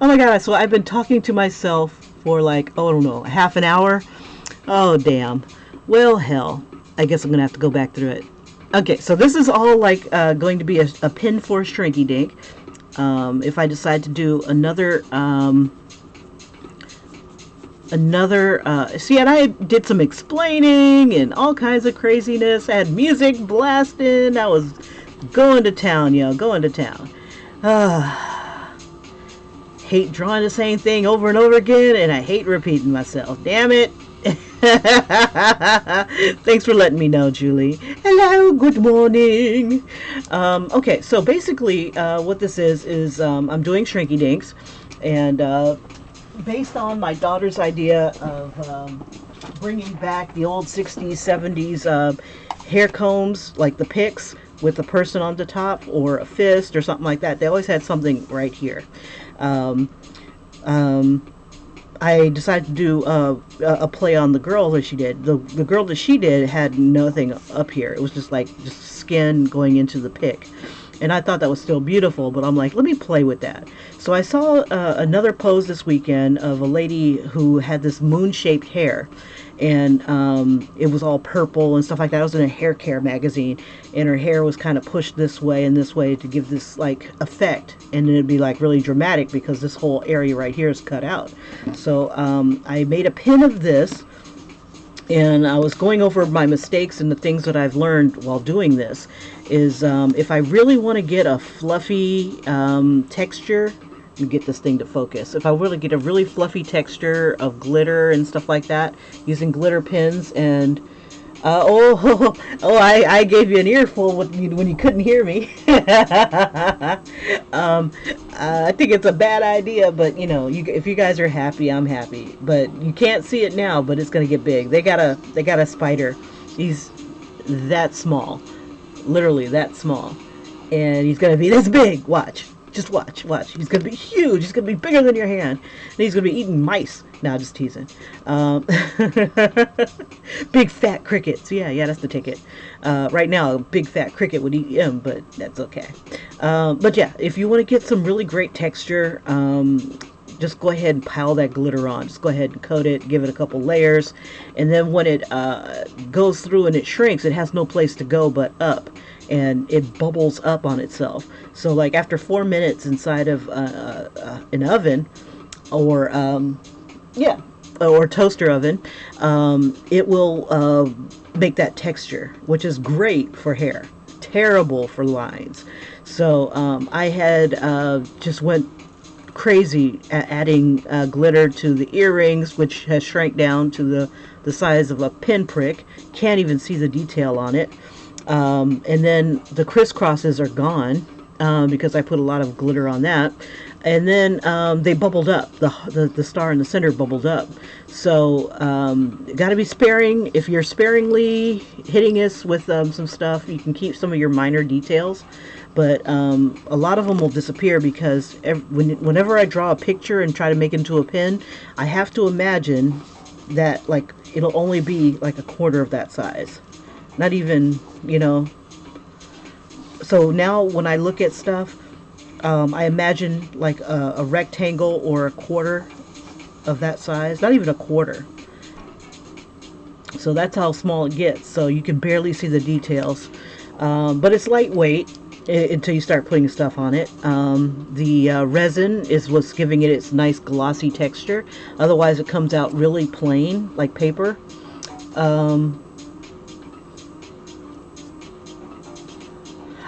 Oh my god, so I've been talking to myself for like, oh, I don't know, half an hour. Oh, damn. Well, hell. I guess I'm going to have to go back through it. Okay, so this is all like going to be a pin for Shrinky Dink. If I decide to do see, and I did some explaining and all kinds of craziness. I had music blasting. I was going to town, yo, going to town. Hate drawing the same thing over and over again, and I hate repeating myself. Damn it. Thanks for letting me know, Julie. Hello, good morning. Okay, so basically, what this is I'm doing Shrinky Dinks, and based on my daughter's idea of bringing back the old 60s, 70s hair combs, like the picks with a person on the top or a fist or something like that. They always had something right here. Um, um, I decided to do a play on the girl that she did. The girl that she did had nothing up here. It was just like just skin going into the pick. And I thought that was still beautiful, but I'm like, let me play with that. So I saw another pose this weekend of a lady who had this moon-shaped hair, and it was all purple and stuff like that. It was in a hair care magazine, and her hair was kind of pushed this way and this way to give this like effect, and then it'd be like really dramatic because this whole area right here is cut out. So I made a pin of this, and I was going over my mistakes and the things that I've learned while doing this. Is if I really want to get a fluffy texture, let me get this thing to focus. If I really get a really fluffy texture of glitter and stuff like that, using glitter pins and I gave you an earful when you couldn't hear me. I think it's a bad idea, but if you guys are happy, I'm happy. But you can't see it now, but it's gonna get big. They got a spider. He's that small, literally that small, and he's gonna be this big. Watch. Just watch. He's going to be huge. He's going to be bigger than your hand. And he's going to be eating mice. Nah, just teasing. Big fat crickets. Yeah, that's the ticket. Right now, a big fat cricket would eat him, but that's okay. But yeah, if you want to get some really great texture, just go ahead and pile that glitter on. Just go ahead and coat it, give it a couple layers, and then when it goes through and it shrinks, it has no place to go but up, and it bubbles up on itself. So like after 4 minutes inside of an oven, or or toaster oven, it will make that texture, which is great for hair, terrible for lines. So I had just went crazy at adding glitter to the earrings, which has shrank down to the size of a pinprick. Can't even see the detail on it. And then the crisscrosses are gone because I put a lot of glitter on that. And then they bubbled up. The star in the center bubbled up. So got to be sparing. If you're sparingly hitting us with some stuff, you can keep some of your minor details. But a lot of them will disappear because whenever I draw a picture and try to make it into a pin, I have to imagine that like it'll only be like a quarter of that size. Not even, So now when I look at stuff, I imagine like a rectangle or a quarter of that size. Not even a quarter. So that's how small it gets. So you can barely see the details. But it's lightweight until you start putting stuff on it. The resin is what's giving it its nice glossy texture. Otherwise it comes out really plain, like paper.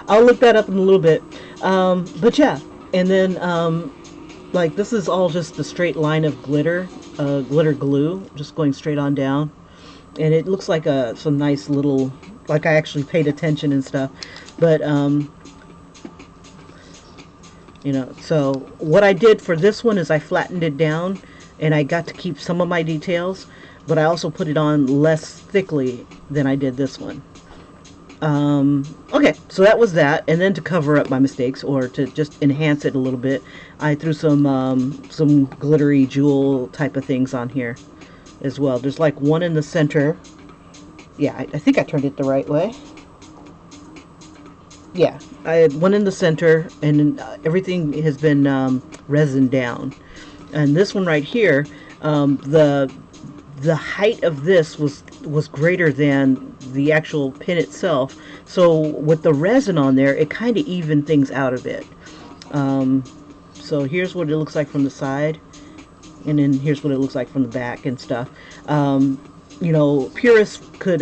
I'll look that up in a little bit. But yeah, and then like this is all just a straight line of glitter glue, just going straight on down. And it looks like some nice little, like I actually paid attention and stuff. But so what I did for this one is I flattened it down and I got to keep some of my details, but I also put it on less thickly than I did this one. Okay, so that was that. And then to cover up my mistakes, or to just enhance it a little bit, I threw some glittery jewel type of things on here as well. There's like one in the center. Yeah, I think I turned it the right way. Yeah, I had one in the center, and everything has been resin down. And this one right here, the height of this was greater than the actual pin itself. So with the resin on there, it kind of evened things out a bit. Um, so here's what it looks like from the side, and then here's what it looks like from the back and stuff. Purists could,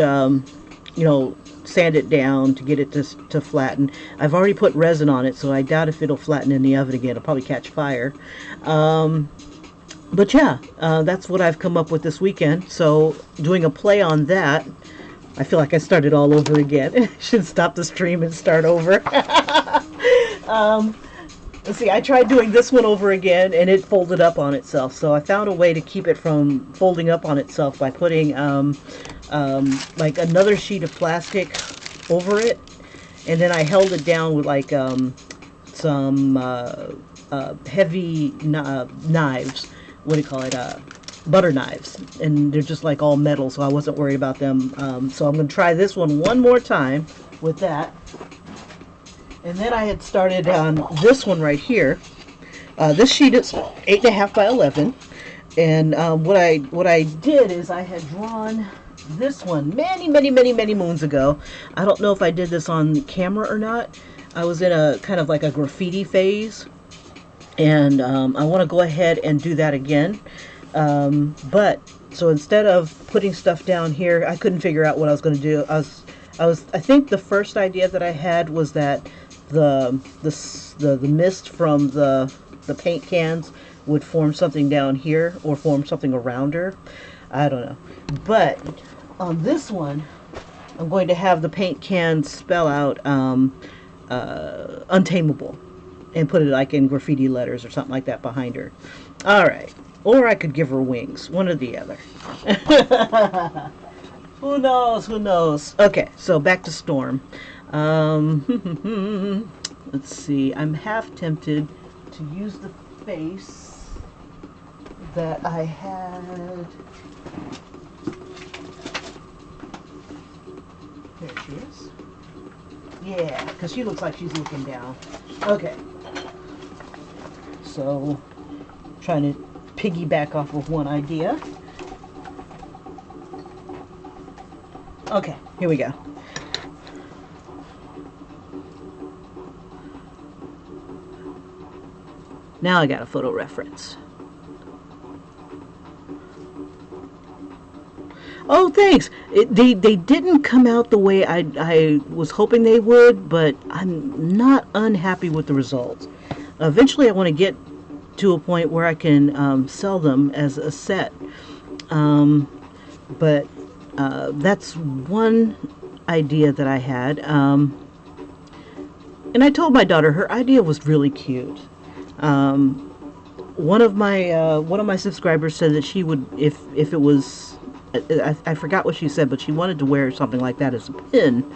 sand it down to get it to flatten. I've already put resin on it, so I doubt if it'll flatten in the oven again. It'll probably catch fire. But yeah, that's what I've come up with this weekend. So doing a play on that, I feel like I started all over again. I should stop the stream and start over. Let's see, I tried doing this one over again, and it folded up on itself. So I found a way to keep it from folding up on itself by putting like another sheet of plastic over it, and then I held it down with like some heavy knives. What do you call it? Butter knives, and they're just like all metal, so I wasn't worried about them. So I'm going to try this one more time with that. And then I had started on this one right here. This sheet is 8.5 by 11, and what I did is I had drawn this one many moons ago. I don't know if I did this on camera or not. I was in a kind of like a graffiti phase, and I want to go ahead and do that again. But so instead of putting stuff down here, I couldn't figure out what I was going to do. I think the first idea that I had was that the mist from the paint cans would form something down here or form something around her. I don't know. But on this one, I'm going to have the paint can spell out Untameable, and put it like in graffiti letters or something like that behind her. All right. Or I could give her wings. One or the other. Who knows? Who knows? Okay, so back to Storm. Let's see. I'm half tempted to use the face that I had. There she is. Yeah, because she looks like she's looking down. Okay. So, trying to piggyback off of one idea. Okay, here we go. Now I got a photo reference. Oh, thanks. They didn't come out the way I was hoping they would, but I'm not unhappy with the results. Eventually, I want to get to a point where I can sell them as a set. But that's one idea that I had. And I told my daughter her idea was really cute. One of my subscribers said that she would, if it was, I forgot what she said, but she wanted to wear something like that as a pin.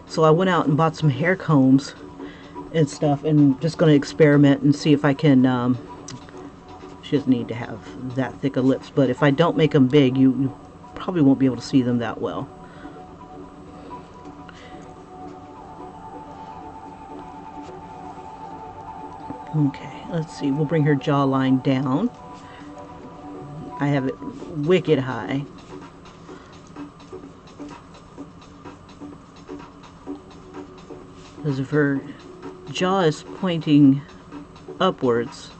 So I went out and bought some hair combs and stuff, and just going to experiment and see if I can. She doesn't need to have that thick of lips, but if I don't make them big, you probably won't be able to see them that well. Okay, let's see. We'll bring her jawline down. I have it wicked high. Because if her jaw is pointing upwards,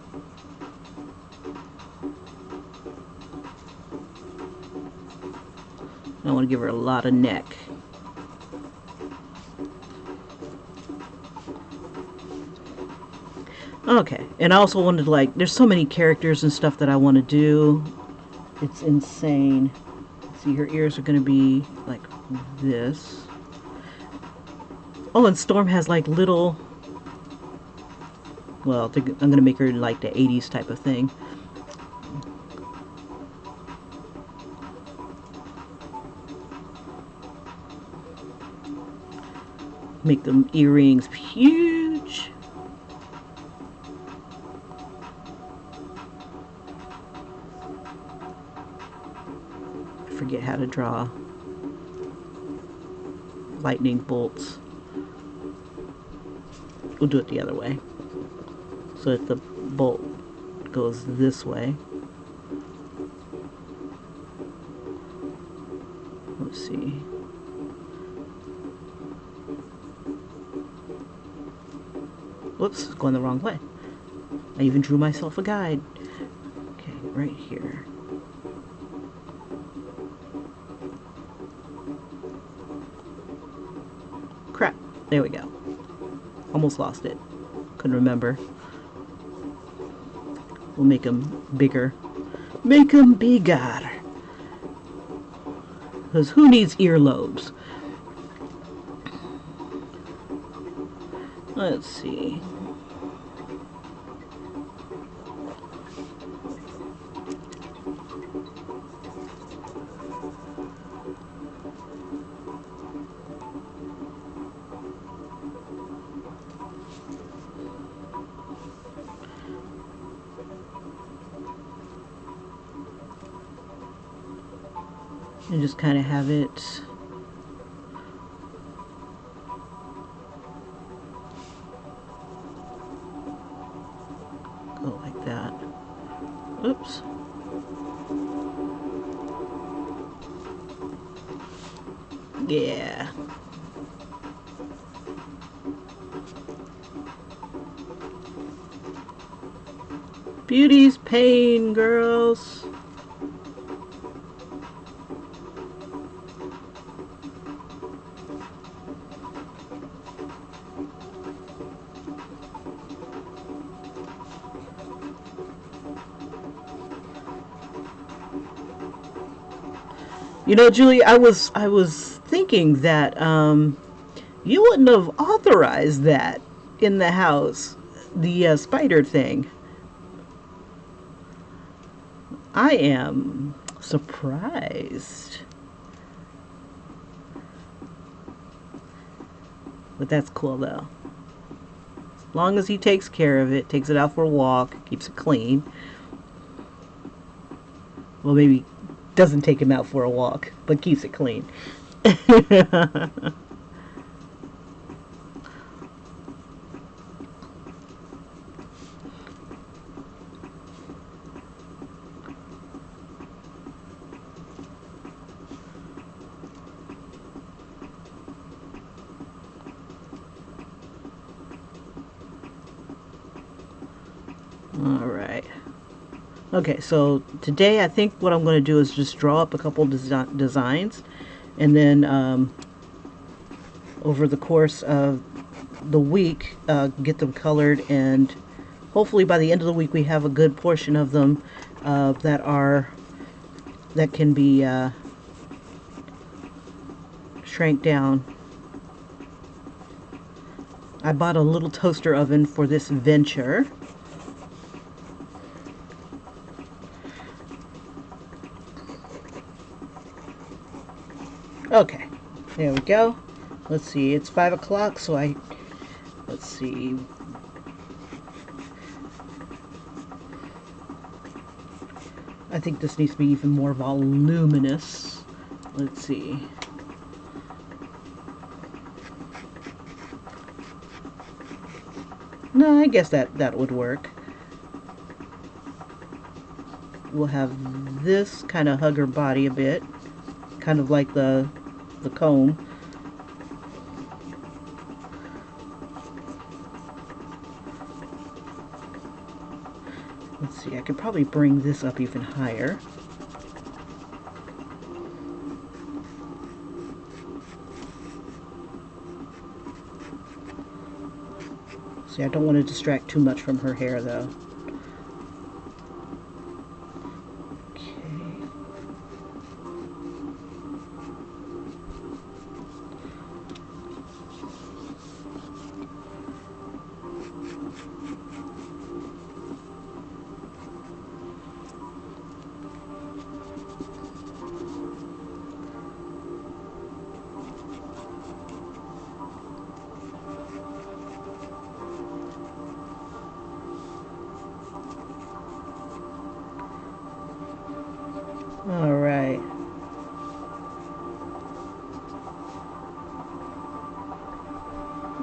I want to give her a lot of neck. Okay, and I also wanted to, like, there's so many characters and stuff that I want to do. It's insane. See, her ears are going to be like this. Oh, and Storm has like little, well, I'm going to make her like the 80s type of thing. Make them earrings huge. I forget how to draw lightning bolts. we'll do it the other way. So that the bolt goes this way. Let's see. Whoops, going the wrong way. I even drew myself a guide. Okay, right here. Crap. There we go. Almost lost it. Couldn't remember. We'll make them bigger. Make them bigger. Because who needs earlobes? Let's see. And just kind of have it go like that. Oops. Yeah. Beauty's pain, girls. You know, Julie, I was thinking that you wouldn't have authorized that in the house, the spider thing. I am surprised. But that's cool, though. As long as he takes care of it, takes it out for a walk, keeps it clean. Well, maybe doesn't take him out for a walk, but keeps it clean. All right. Okay, so today I think what I'm going to do is just draw up a couple designs, and then over the course of the week get them colored, and hopefully by the end of the week we have a good portion of them that can be shrank down. I bought a little toaster oven for this venture. Okay, there we go. Let's see, it's 5 o'clock, so let's see. I think this needs to be even more voluminous. Let's see. No, I guess that would work. We'll have this kind of hug her body a bit, kind of like the comb. Let's see, I could probably bring this up even higher. See, I don't want to distract too much from her hair though.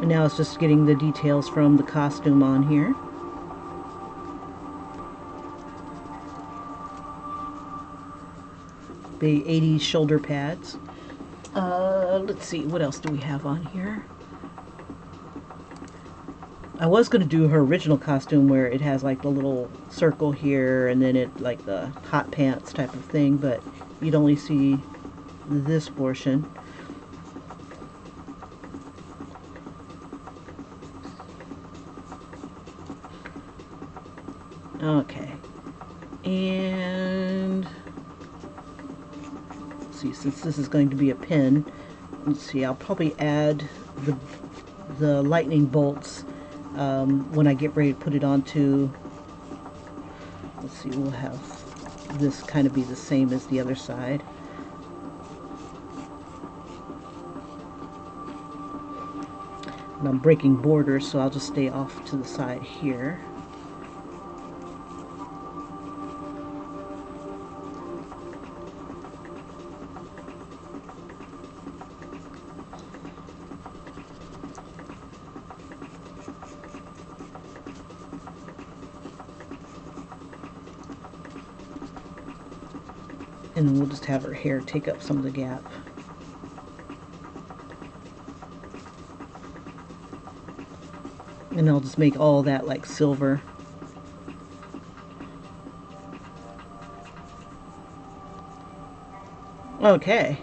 And now it's just getting the details from the costume on here. The 80s shoulder pads. Let's see, what else do we have on here? I was going to do her original costume where it has like the little circle here and then it like the hot pants type of thing, but you'd only see this portion. Okay. And let's see, since this is going to be a pin, let's see, I'll probably add the lightning bolts when I get ready to put it onto. Let's see, we'll have this kind of be the same as the other side. And I'm breaking borders, so I'll just stay off to the side here. And then we'll just have her hair take up some of the gap. And I'll just make all that like silver. Okay.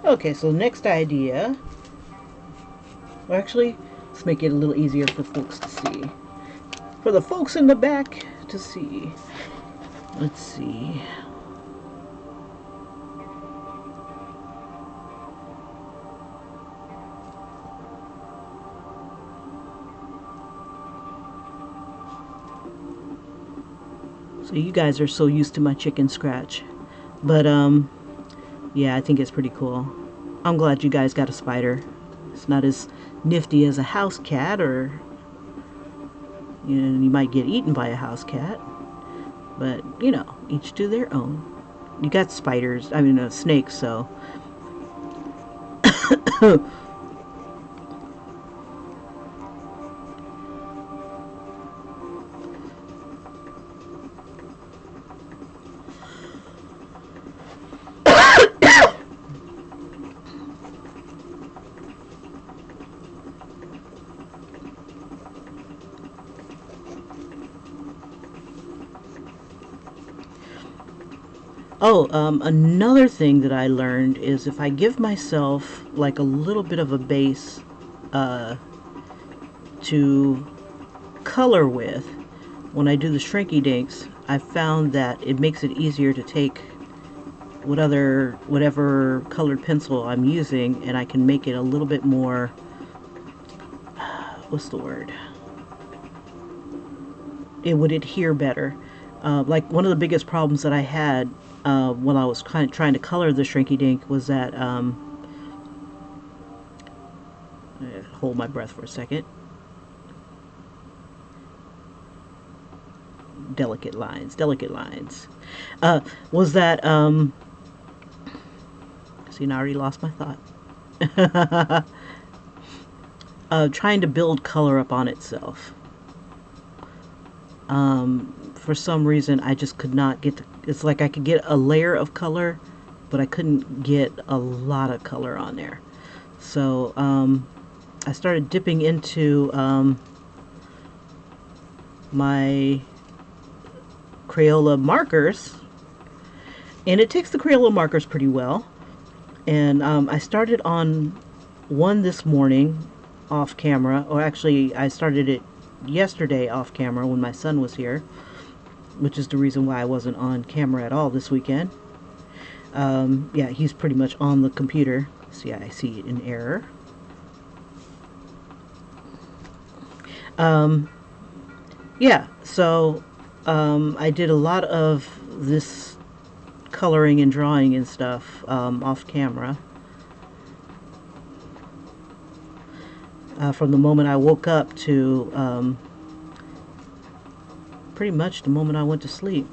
Okay, so next idea. Well, actually, let's make it a little easier for folks to see. For the folks in the back to see. Let's see. So you guys are so used to my chicken scratch. But yeah, I think it's pretty cool. I'm glad you guys got a spider. It's not as nifty as a house cat, or you know, you might get eaten by a house cat. But, you know, each to their own. You got spiders, I mean, snakes, so. Oh, another thing that I learned is if I give myself like a little bit of a base to color with, when I do the Shrinky Dinks, I found that it makes it easier to take whatever colored pencil I'm using, and I can make it a little bit more, what's the word? It would adhere better. Like one of the biggest problems that I had when I was trying to color the Shrinky Dink was that, hold my breath for a second. Delicate lines, was that, see, now I already lost my thought. Trying to build color up on itself. For some reason, I just could not get to, it's like I could get a layer of color, but I couldn't get a lot of color on there. So, I started dipping into, my Crayola markers, and it takes the Crayola markers pretty well. And, I started on one this morning off camera, or actually, I started it yesterday off camera when my son was here, which is the reason why I wasn't on camera at all this weekend. Yeah, he's pretty much on the computer. See, I see an error. Yeah, so I did a lot of this coloring and drawing and stuff off camera. From the moment I woke up to pretty much the moment I went to sleep.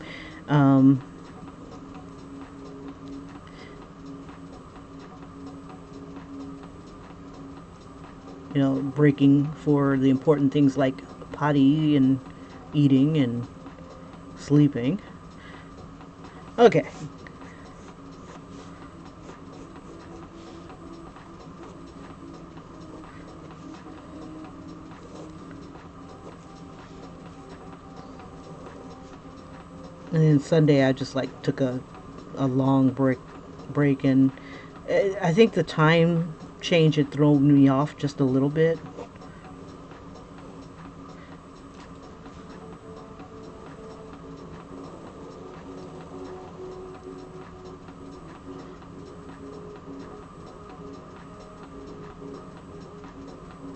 breaking for the important things like potty and eating and sleeping. Okay. And then Sunday I just like took a long break, and I think the time change had thrown me off just a little bit.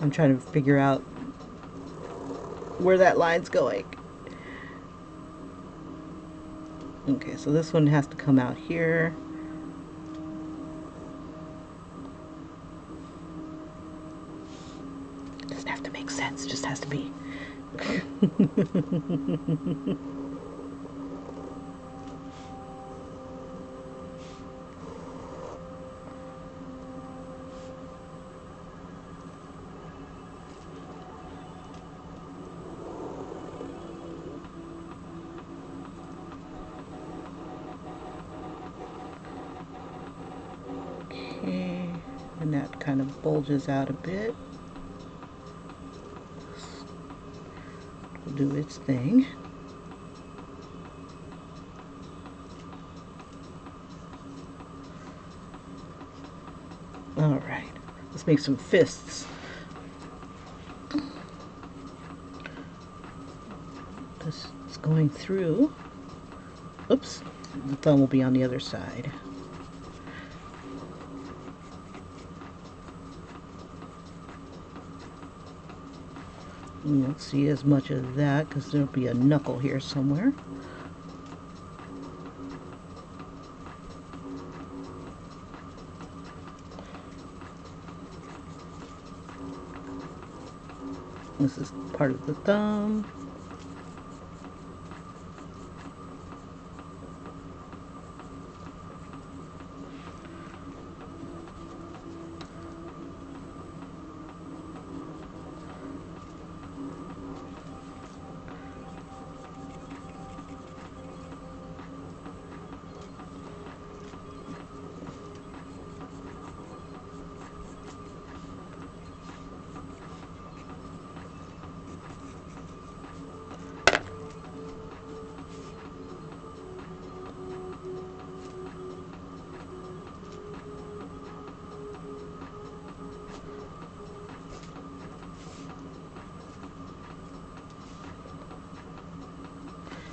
I'm trying to figure out where that line's going. Okay, so this one has to come out here. It doesn't have to make sense, it just has to be. Okay, and that kind of bulges out a bit. Will do its thing. All right, let's make some fists. This is going through. Oops, the thumb will be on the other side. You won't see as much of that because there'll be a knuckle here somewhere. This is part of the thumb.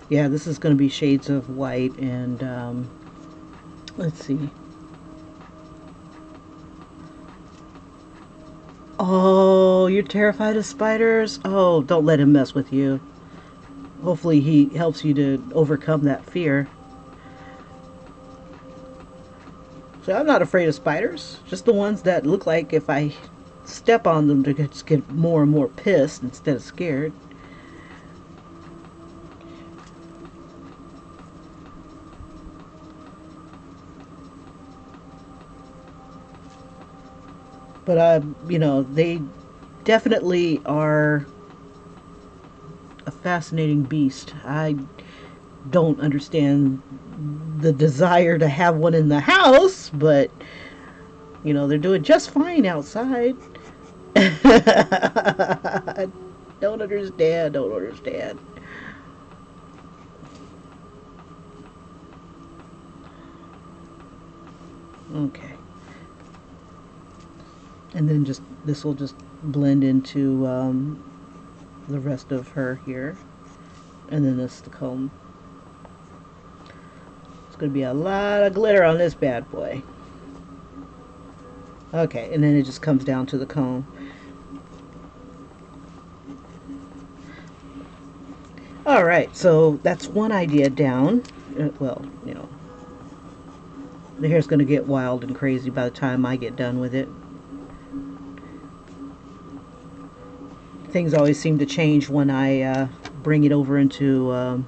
Yeah, this is going to be shades of white, and let's see. Oh, you're terrified of spiders? Oh, don't let him mess with you. Hopefully he helps you to overcome that fear. So I'm not afraid of spiders, just the ones that look like if I step on them to just get more and more pissed instead of scared. But they definitely are a fascinating beast. I don't understand the desire to have one in the house, but they're doing just fine outside. Don't understand, don't understand. Okay. And then this will just blend into the rest of her here. And then this the comb. It's going to be a lot of glitter on this bad boy. Okay, and then it just comes down to the comb. Alright, so that's one idea down. Well, the hair's going to get wild and crazy by the time I get done with it. Things always seem to change when I bring it over into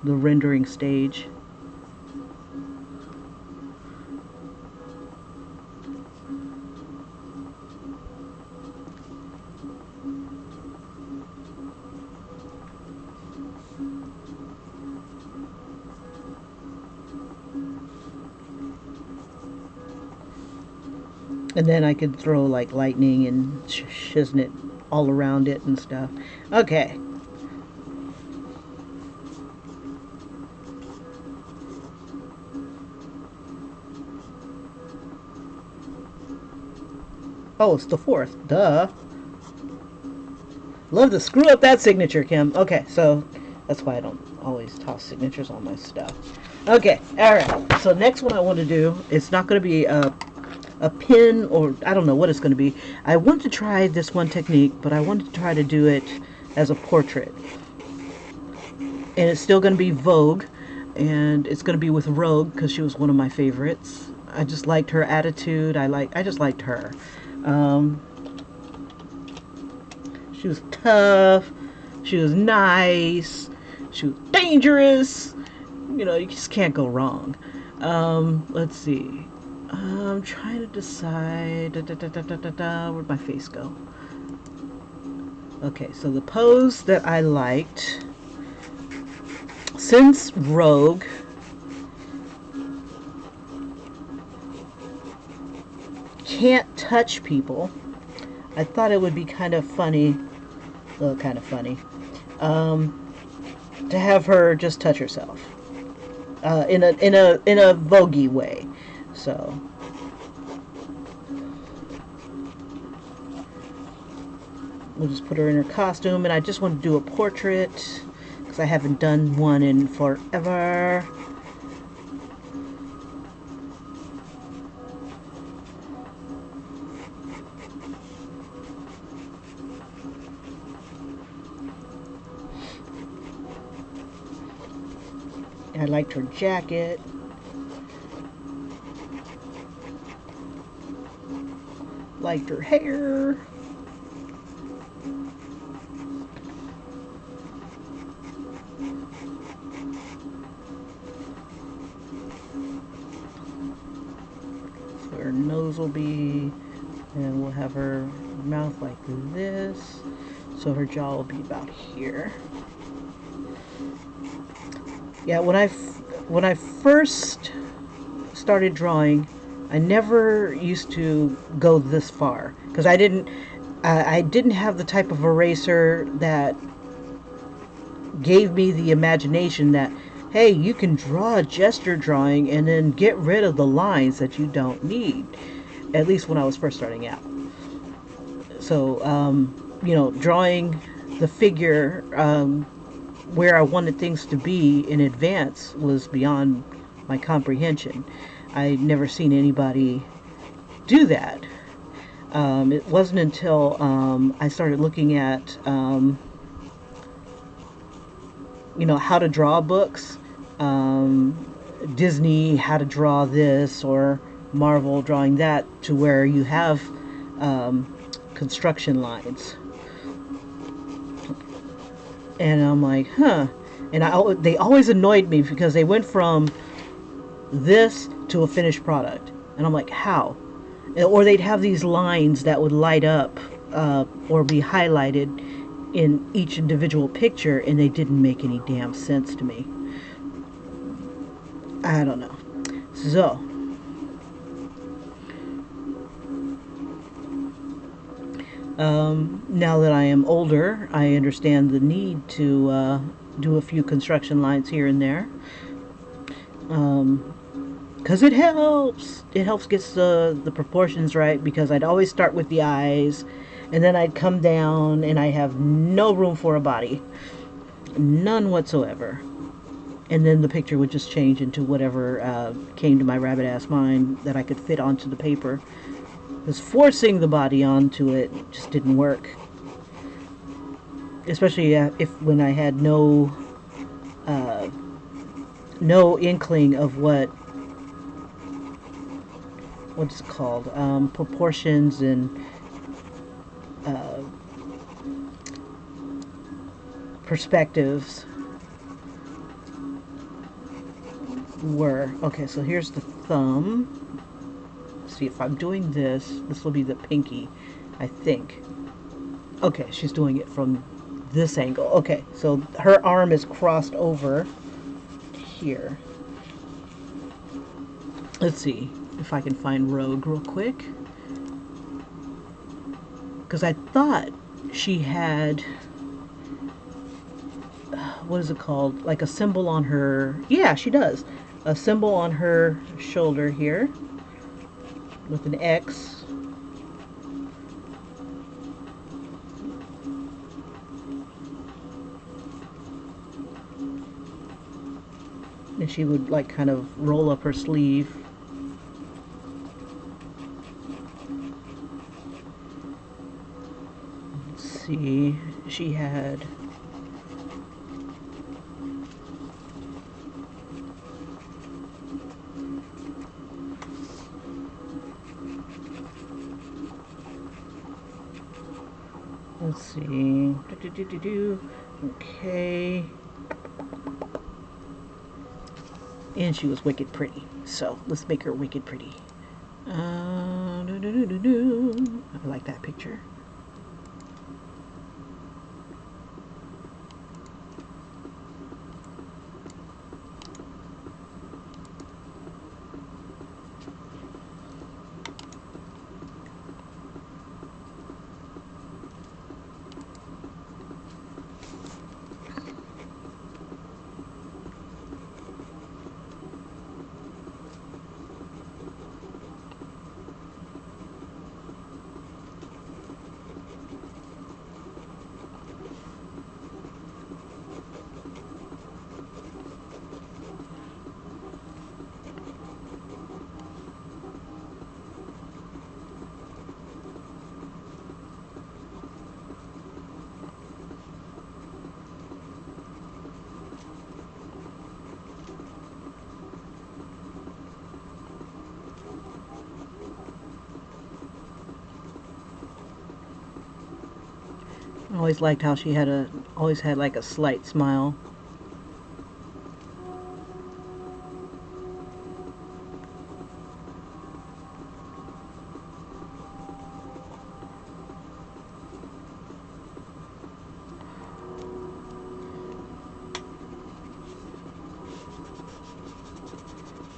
the rendering stage. And then I could throw like lightning and shiznit all around it and stuff. Okay. Oh, it's the 4th. Duh. Love to screw up that signature, Kim. Okay, so that's why I don't always toss signatures on my stuff. Okay, alright. So next one I want to do, it's not going to be a pin, or I don't know what it's going to be. I want to try this one technique, but I want to try to do it as a portrait. And it's still going to be Vogue, and it's going to be with Rogue, because she was one of my favorites. I just liked her attitude. I just liked her. She was tough. She was nice. She was dangerous. You know, you just can't go wrong. Let's see. I'm trying to decide. Where'd my face go? Okay, so the pose that I liked, since Rogue can't touch people, I thought it would be kind of funny, to have her just touch herself in a voguey way. So we'll just put her in her costume, and I just want to do a portrait because I haven't done one in forever. I liked her jacket. Liked her hair. So her nose will be, and we'll have her mouth like this. So her jaw will be about here. Yeah, when I first started drawing, I never used to go this far because I didn't have the type of eraser that gave me the imagination that, hey, you can draw a gesture drawing and then get rid of the lines that you don't need. At least when I was first starting out. So, you know, drawing the figure where I wanted things to be in advance was beyond my comprehension. I'd never seen anybody do that. It wasn't until I started looking at, you know, how to draw books, Disney, how to draw this, or Marvel drawing that, to where you have construction lines. And I'm like, huh. And they always annoyed me because they went from this to a finished product. And I'm like, how? Or they'd have these lines that would light up or be highlighted in each individual picture, and they didn't make any damn sense to me. I don't know. So, now that I am older, I understand the need to do a few construction lines here and there. Because it helps. It helps get the proportions right, because I'd always start with the eyes, and then I'd come down, and I have no room for a body. None whatsoever. And then the picture would just change into whatever came to my rabbit-ass mind that I could fit onto the paper. Because forcing the body onto it just didn't work. Especially when I had no inkling of what's it called, proportions and perspectives were. Okay, so here's the thumb. See, if I'm doing this will be the pinky, I think. Okay, she's doing it from this angle. Okay, so her arm is crossed over here. Let's see if I can find Rogue real quick. because I thought she had, what is it called? Like a symbol on her. Yeah, she does. A symbol on her shoulder here with an X. And she would like kind of roll up her sleeve. Let's see. She had, let's see. Okay. And she was wicked pretty. So let's make her wicked pretty. I like that picture. I always liked how she had always had like a slight smile.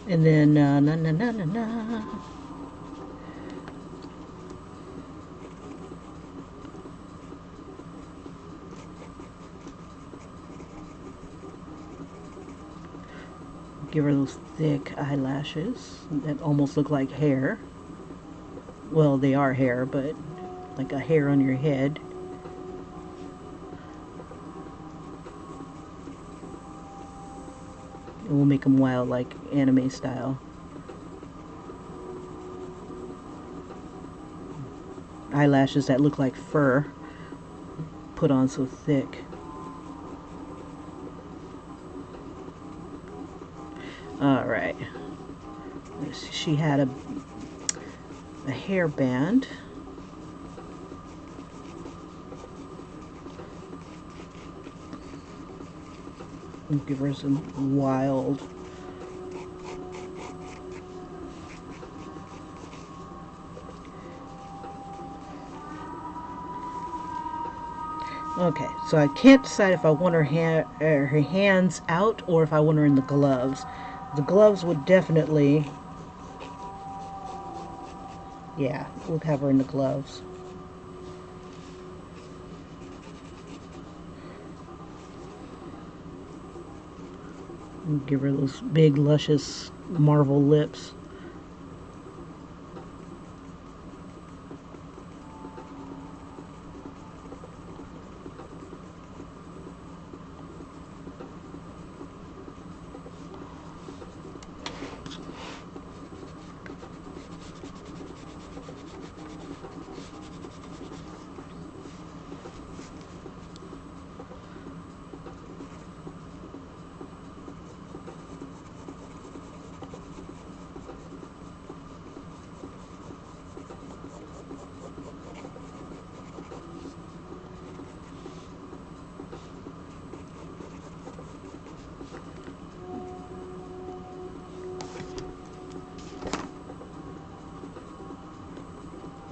And then, na na na na na. Give her those thick eyelashes that almost look like hair. Well, they are hair, but like a hair on your head. And we'll make them wild like anime style. Eyelashes that look like fur, put on so thick. Alright. She had a hairband. And give her some wild. Okay, so I can't decide if I want her hands out or if I want her in the gloves. The gloves would definitely, yeah, we'll have her in the gloves. And give her those big, luscious marble lips.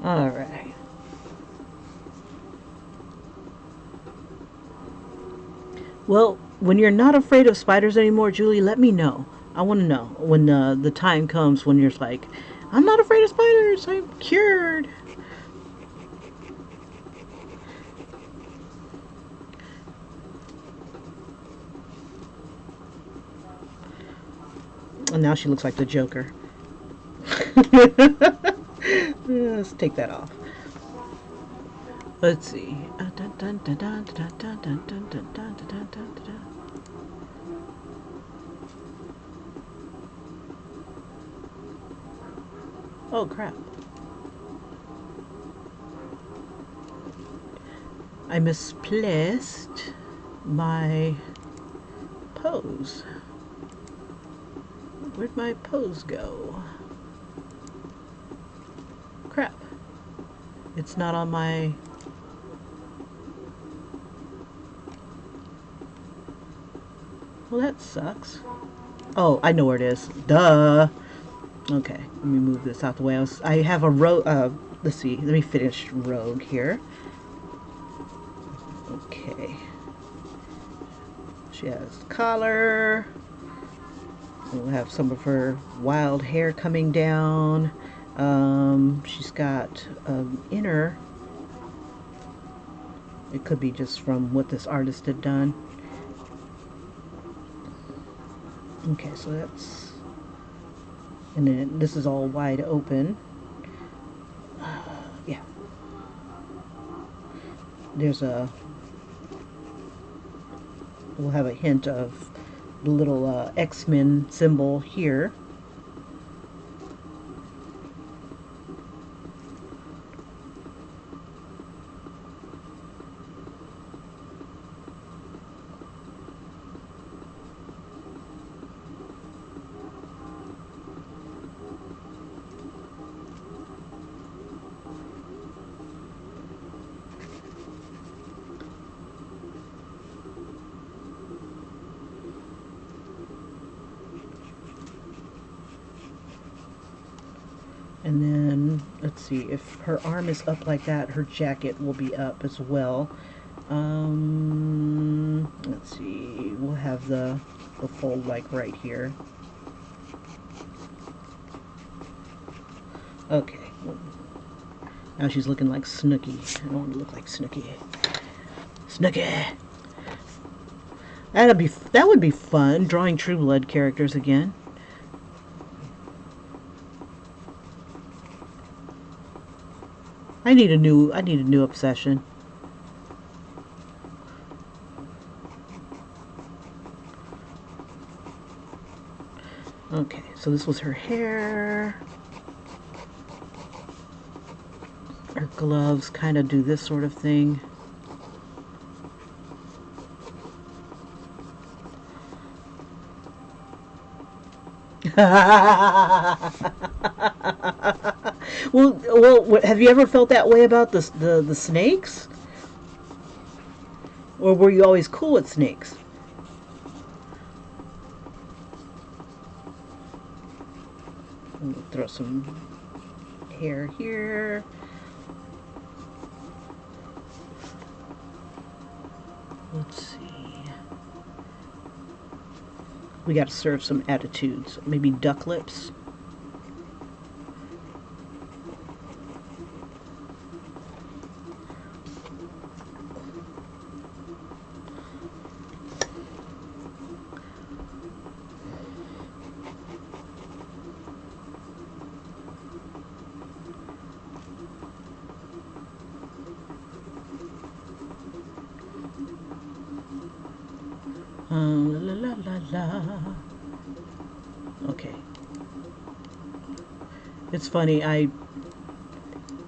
All right. Well, when you're not afraid of spiders anymore, Julie, let me know. I want to know when the time comes when you're like, I'm not afraid of spiders. I'm cured. And now she looks like the Joker. Let's take that off. Let's see. Oh crap. I misplaced my pose. Where'd my pose go? Crap. It's not on my... Well, that sucks. Oh, I know where it is. Duh. Okay, let me move this out the way. I have a rogue, let's see, let me finish rogue here. Okay. She has collar. We'll have some of her wild hair coming down. She's got inner. It could be just from what this artist had done. Okay, so that's... And then this is all wide open. Yeah. There's a... We'll have a hint of the little X-Men symbol here. And then, let's see, if her arm is up like that, her jacket will be up as well. Let's see, we'll have the fold like right here. Okay. Now she's looking like Snooky. I don't want to look like Snooky. Snooky! That would be fun, drawing True Blood characters again. I need a new obsession. Okay, so this was her hair. Her gloves kind of do this sort of thing. Well, have you ever felt that way about the snakes? Or were you always cool with snakes? We'll throw some hair here. Let's see. We got to serve some attitudes. Maybe duck lips. La la la la. Okay. It's funny, I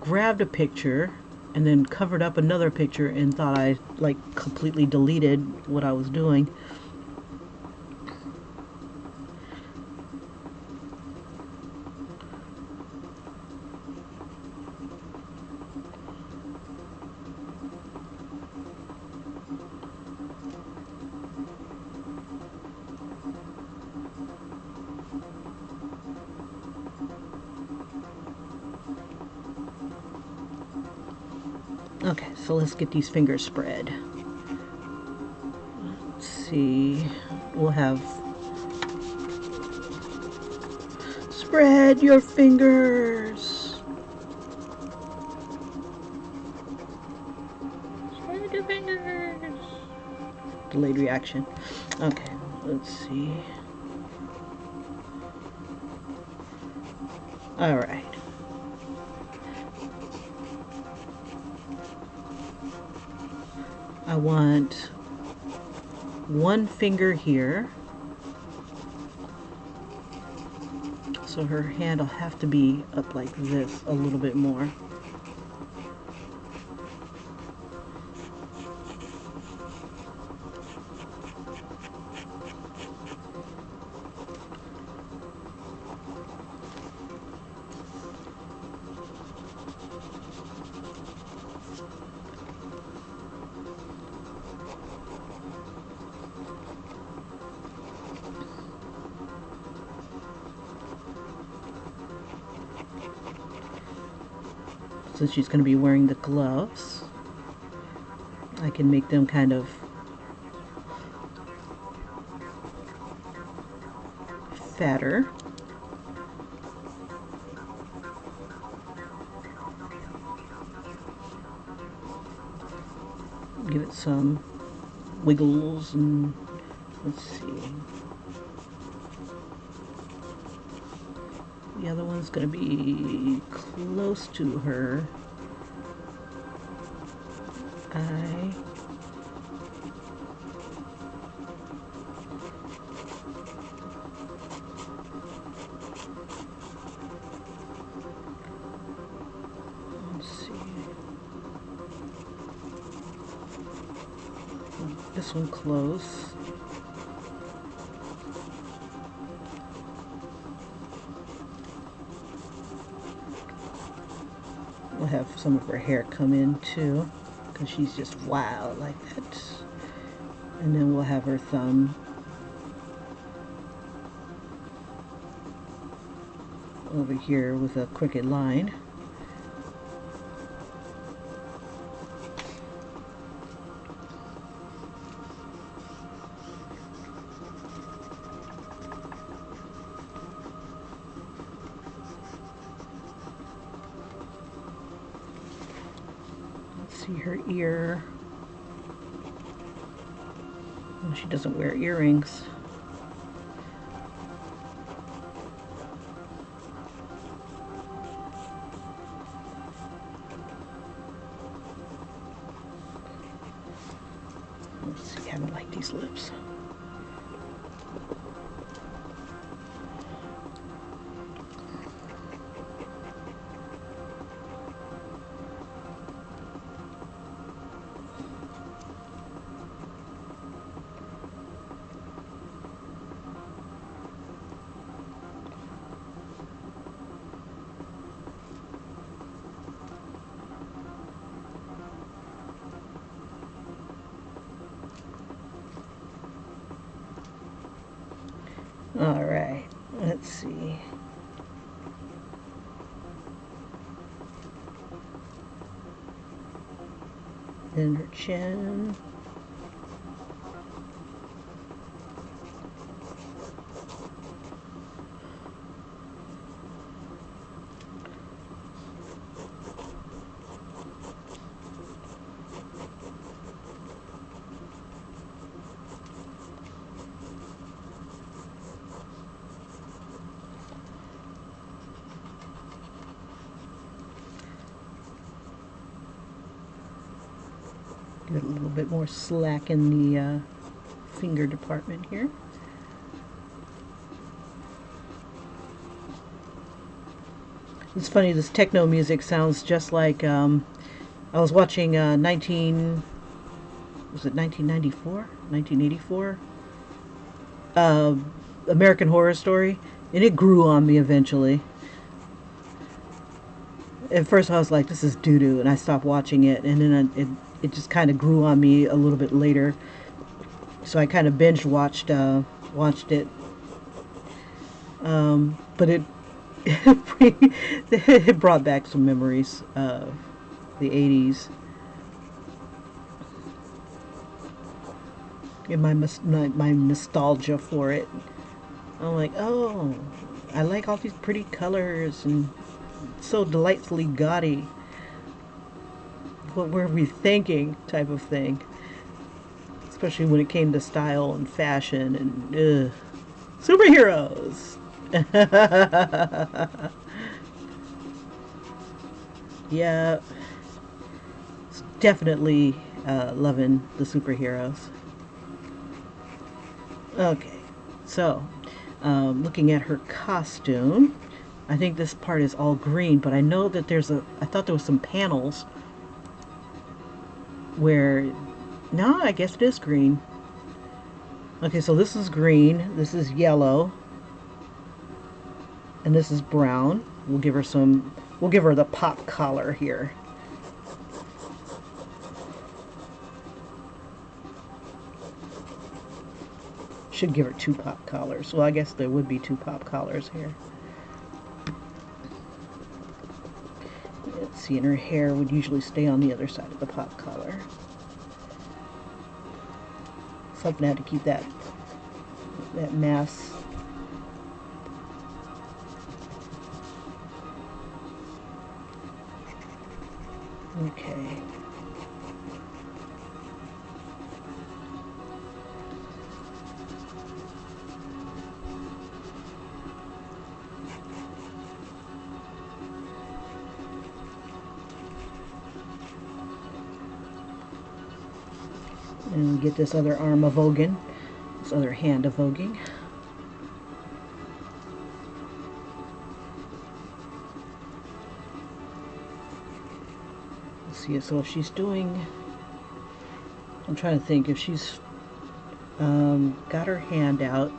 grabbed a picture and then covered up another picture and thought I like completely deleted what I was doing. Okay, so let's get these fingers spread. Let's see, we'll have spread your fingers. Spread your fingers. Delayed reaction. Okay, let's see. All right. I want one finger here. So her hand will have to be up like this a little bit more. Since she's going to be wearing the gloves, I can make them kind of fatter. Give it some wiggles, and let's see. The other one's going to be close to her eye. Let's see. This one close. We'll have some of her hair come in too, because she's just wild like that. And then we'll have her thumb over here with a crooked line. See her ear. Oh, she doesn't wear earrings. Let's see, I don't like these lips. All right, let's see. Then her chin. Get a little bit more slack in the finger department here. It's funny, this techno music sounds just like I was watching 1994? 1984? American Horror Story, and it grew on me eventually. At first I was like, this is doo-doo, and I stopped watching it, and then it just kind of grew on me a little bit later. So I kind of binge watched it. But it it brought back some memories of the 80s. And my nostalgia for it. I'm like, oh, I like all these pretty colors and so delightfully gaudy. What were we thinking, type of thing. Especially when it came to style and fashion and superheroes. Yeah, definitely loving the superheroes. Okay, so looking at her costume, I think this part is all green, but I know that I thought there was some panels where, no, I guess it is green. Okay, so this is green, this is yellow, and this is brown. We'll give her the pop collar here. Should give her two pop collars. Well, I guess there would be two pop collars here. Let's see, and her hair would usually stay on the other side of the pop collar. Something had to keep that mass. Okay. And we get this other arm of voguing, this other hand of voguing. Let's see, so if she's doing, I'm trying to think if she's got her hand out.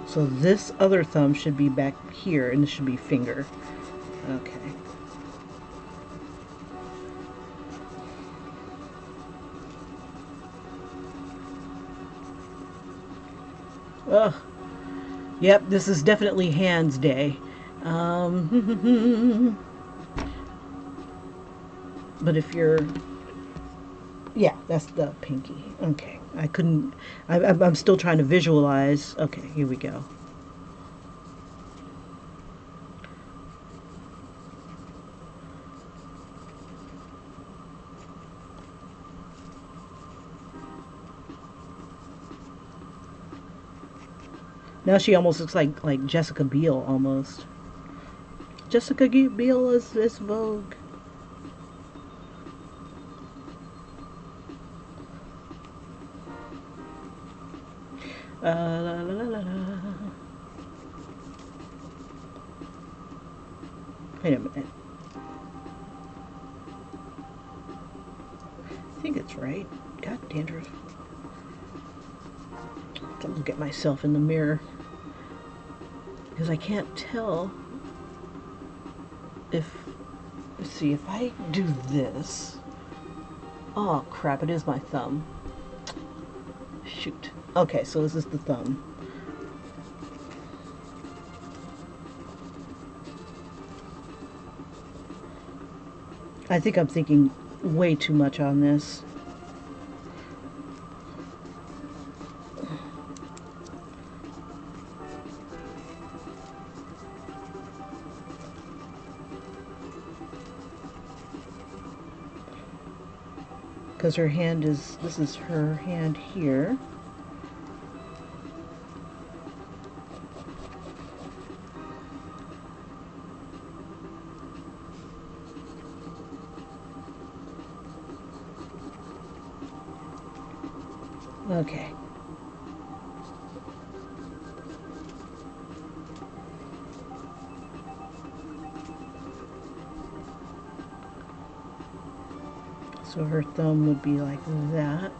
So this other thumb should be back here, and this should be finger. Okay. Ugh. Yep, this is definitely hands day. But if you're, yeah, that's the pinky. Okay, I couldn't, I'm still trying to visualize. Okay, here we go. Now she almost looks like Jessica Biel almost. Jessica Biel is Vogue. La, la, la, la, la. Wait a minute. I think it's right. God, dandruff. I have to look at myself in the mirror because I can't tell if. Let's see, if I do this. Oh crap! It is my thumb. Shoot. Okay, so this is the thumb. I think I'm thinking way too much on this. Because her hand is, this is her hand here. Okay. So her thumb would be like that.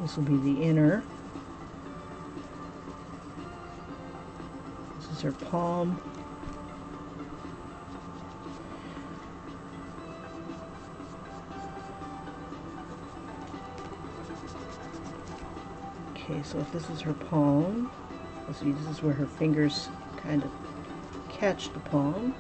This will be the inner. This is her palm. Okay, so if this is her palm, let's see, this is where her fingers kind of catch the palm.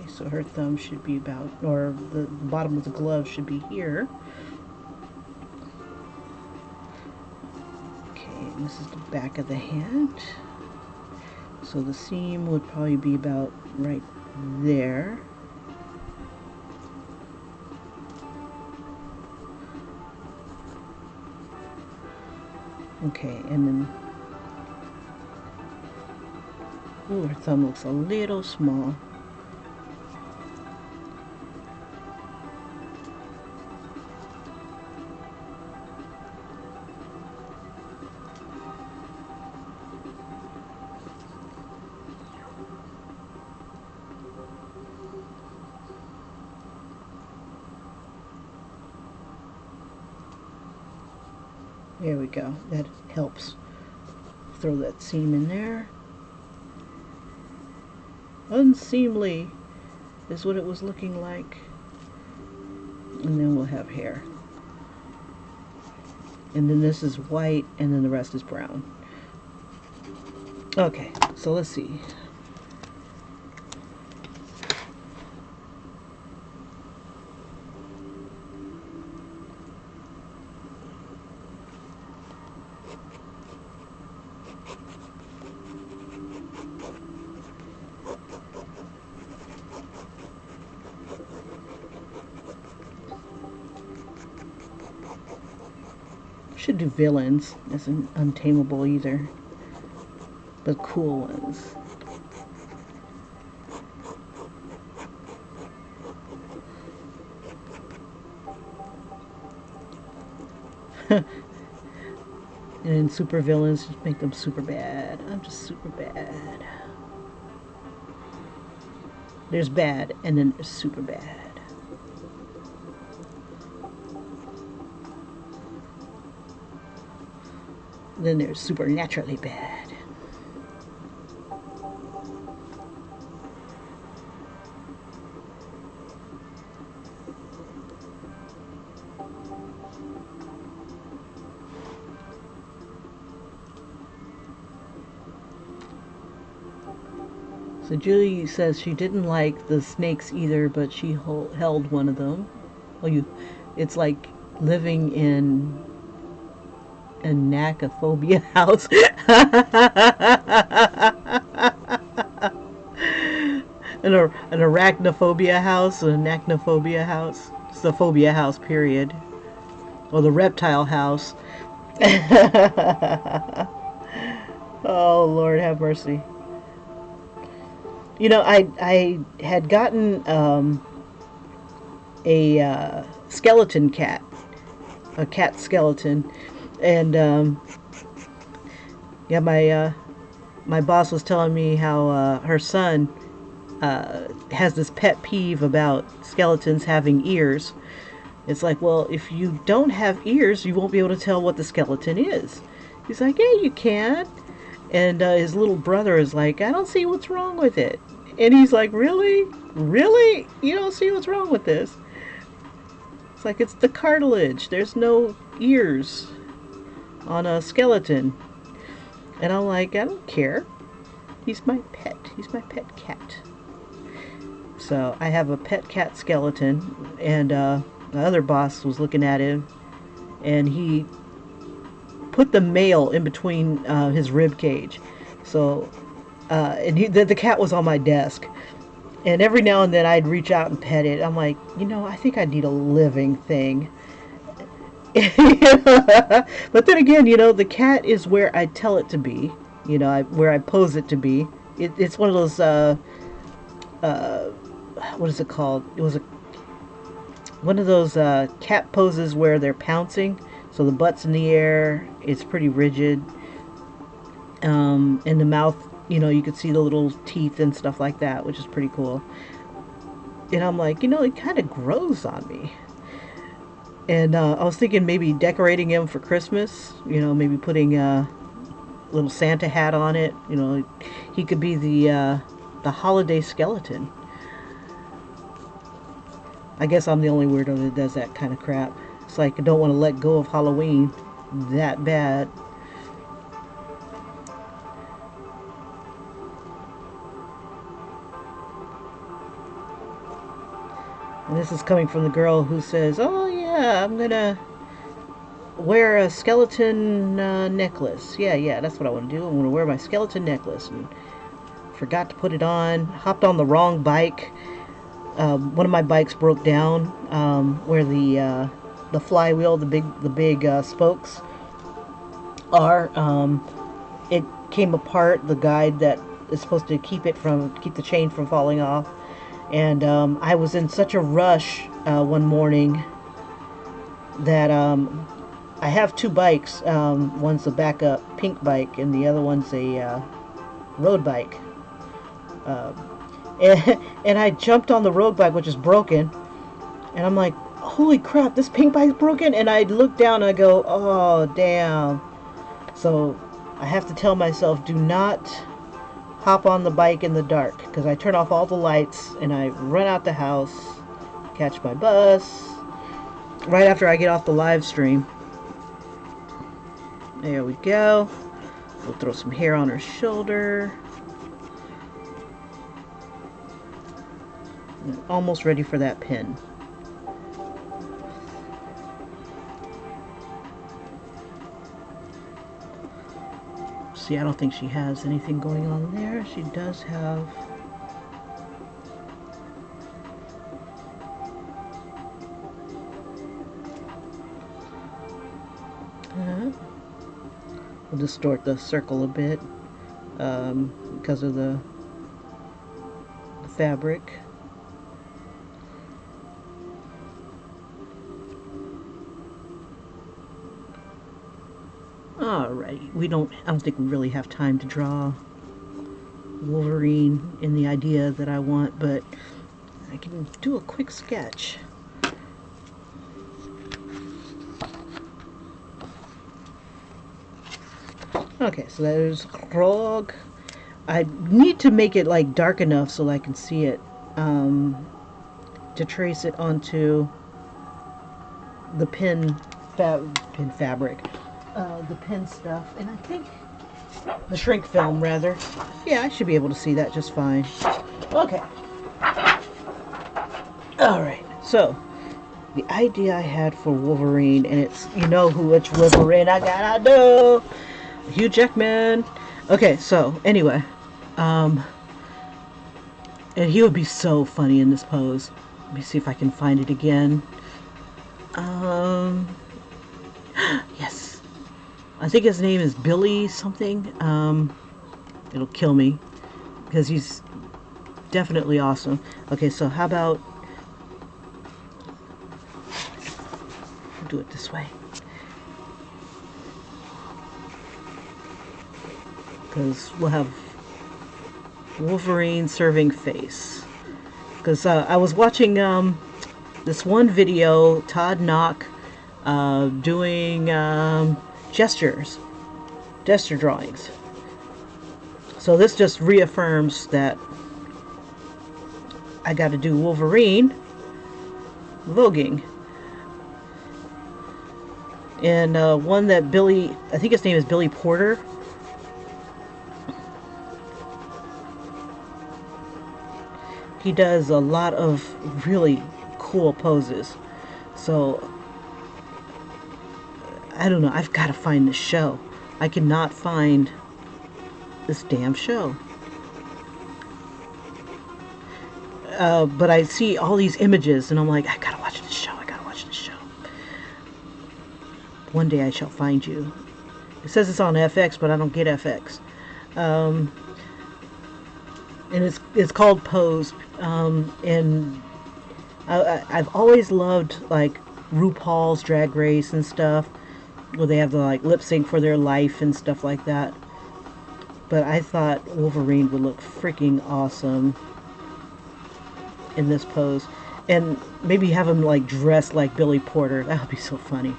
So her thumb should be about, or the bottom of the glove should be here. Okay, This is the back of the hand. So the seam would probably be about right there. Okay, and then, ooh, her thumb looks a little small. There we go. That helps. Throw that seam in there. Unseemly is what it was looking like. And then we'll have hair. And then this is white, and then the rest is brown. Okay, so let's see. Should do villains. That's an Untameable either. But cool ones. And then super villains, just make them super bad. I'm just super bad. There's bad, and then there's super bad. Then there's supernaturally bad. So Julie says she didn't like the snakes either, but she held one of them. Well, it's like living in a Nacophobia house. an arachnophobia house, an arachnophobia house. It's the phobia house, period. Or the reptile house. Oh, Lord have mercy. You know, I had gotten a skeleton cat. A cat skeleton. And yeah, my boss was telling me how her son has this pet peeve about skeletons having ears. It's like, well, if you don't have ears, you won't be able to tell what the skeleton is. He's like, yeah, you can. And his little brother is like, I don't see what's wrong with it. And he's like, really? Really? You don't see what's wrong with this? It's like, it's the cartilage. There's no ears on a skeleton. And I'm like, I don't care. He's my pet. He's my pet cat. So I have a pet cat skeleton, and the other boss was looking at him, and he put the male in between his rib cage. So and the cat was on my desk, and every now and then I'd reach out and pet it. I'm like, you know, I think I need a living thing. But then again, you know, the cat is where I tell it to be. You know, where I pose it to be. It's one of those what is it called? It was one of those cat poses where they're pouncing, so the butt's in the air. It's pretty rigid. And the mouth, you know, you could see the little teeth and stuff like that, which is pretty cool. And I'm like, you know, it kind of grows on me. And I was thinking maybe decorating him for Christmas. You know, maybe putting a little Santa hat on it. You know, he could be the holiday skeleton. I guess I'm the only weirdo that does that kind of crap. It's like I don't want to let go of Halloween that bad. And this is coming from the girl who says, oh yeah, I'm gonna wear a skeleton necklace. Yeah, that's what I want to do. I want to wear my skeleton necklace, and forgot to put it on. Hopped on the wrong bike. One of my bikes broke down, where the flywheel, the big spokes are. It came apart. The guide that is supposed to keep the chain from falling off, and I was in such a rush one morning that I have two bikes. One's a backup pink bike, and the other one's a road bike. Uh, and I jumped on the road bike, which is broken, and I'm like, holy crap, this pink bike's broken. And I look down and I go, oh damn. So I have to tell myself, do not hop on the bike in the dark, because I turn off all the lights and I run out the house, catch my bus right after I get off the live stream. There we go. We'll throw some hair on her shoulder. Almost ready for that pin. See, I don't think she has anything going on there. She does have... We'll distort the circle a bit because of the fabric. Alright, I don't think we really have time to draw Wolverine in the idea that I want, but I can do a quick sketch. Okay, so there's Krog. I need to make it like dark enough so I can see it, to trace it onto the pin fabric. The pin stuff, and I think the shrink film, rather. Yeah, I should be able to see that just fine. Okay. Alright, so the idea I had for Wolverine, and it's, you know which Wolverine I gotta do. Hugh Jackman. Okay, so anyway, and he would be so funny in this pose. Let me see if I can find it again. Yes. I think his name is Billy something. It'll kill me because he's definitely awesome. Okay, so how about we'll do it this way, because we'll have Wolverine serving face. Because I was watching this one video, Todd Knock doing gesture drawings. So this just reaffirms that I got to do Wolverine voguing. And one that Billy, I think his name is Billy Porter. He does a lot of really cool poses. So I don't know, I've got to find this show. I cannot find this damn show. But I see all these images and I'm like, I gotta watch this show, I gotta watch this show. One day I shall find you. It says it's on FX, but I don't get FX. And it's called Pose. And I've always loved like RuPaul's Drag Race and stuff, where they have the like lip sync for their life and stuff like that. But I thought Wolverine would look freaking awesome in this pose, and maybe have him like dressed like Billy Porter. That would be so funny.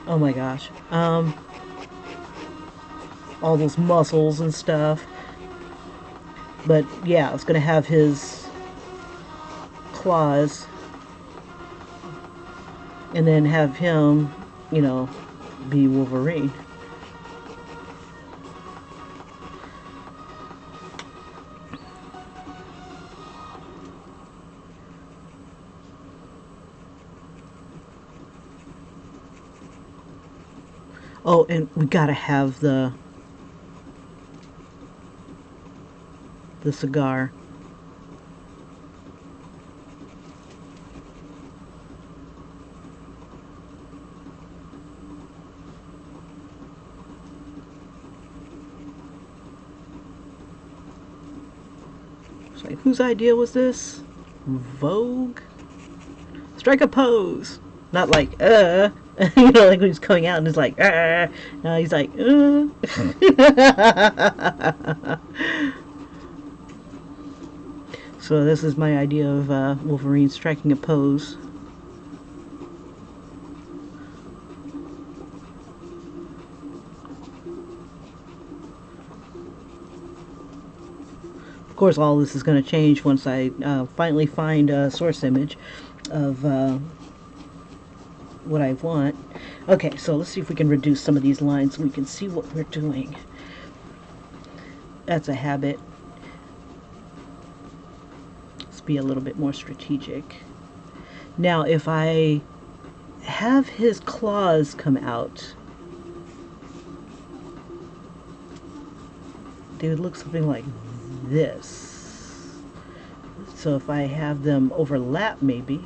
Oh my gosh. All those muscles and stuff. But yeah, it's gonna have his claws, and then have him, you know, be Wolverine. Oh, and we gotta have the cigar. It's like, whose idea was this? Vogue? Strike a pose. Not like, you know, like when he's coming out and he's like, No, he's like, So this is my idea of Wolverine striking a pose. Of course, all this is going to change once I finally find a source image of what I want. Okay, so let's see if we can reduce some of these lines so we can see what we're doing. That's a habit. Let's be a little bit more strategic. Now, if I have his claws come out, they would look something like this. So if I have them overlap, maybe.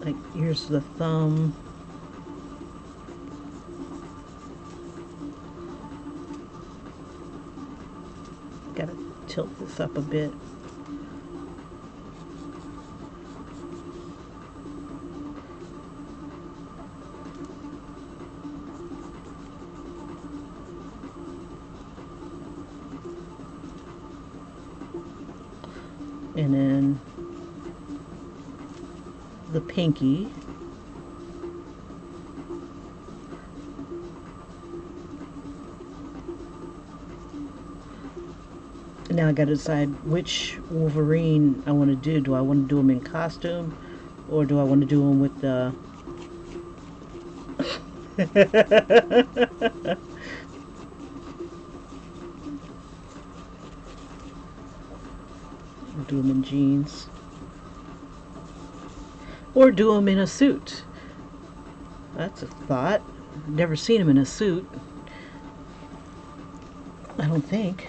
Like, here's the thumb. Gotta tilt this up a bit. And then the pinky. Now I got to decide which Wolverine I want to do. Do I want to do him in costume, or do I want to do him with the do him in jeans, or do him in a suit? That's a thought. Never seen him in a suit, I don't think.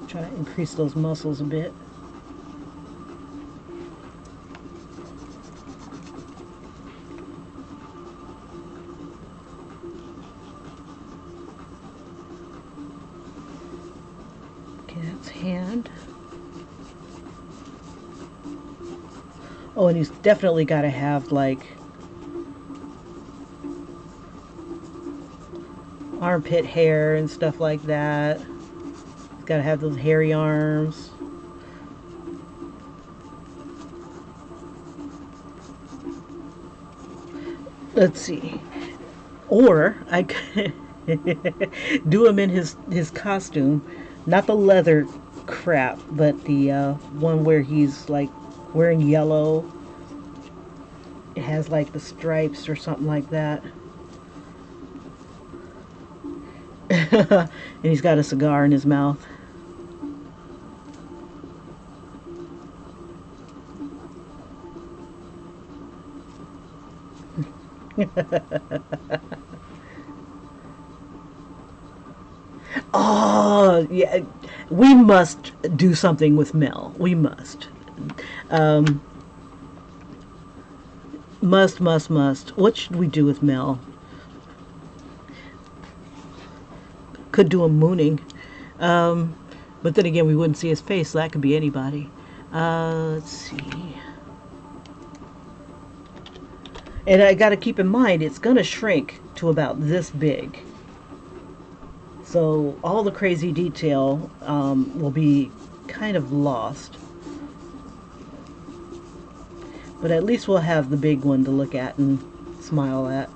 Try to increase those muscles a bit. Okay, that's hand. Oh, and he's definitely got to have like armpit hair and stuff like that. Gotta have those hairy arms. Let's see. Or I could do him in his costume, not the leather crap, but the one where he's like wearing yellow. It has like the stripes or something like that. And he's got a cigar in his mouth. Oh, yeah. We must do something with Mel. We must. Um, must. What should we do with Mel? Could do a mooning. But then again, we wouldn't see his face, so that could be anybody. Let's see. And I got to keep in mind, it's going to shrink to about this big. So all the crazy detail will be kind of lost. But at least we'll have the big one to look at and smile at.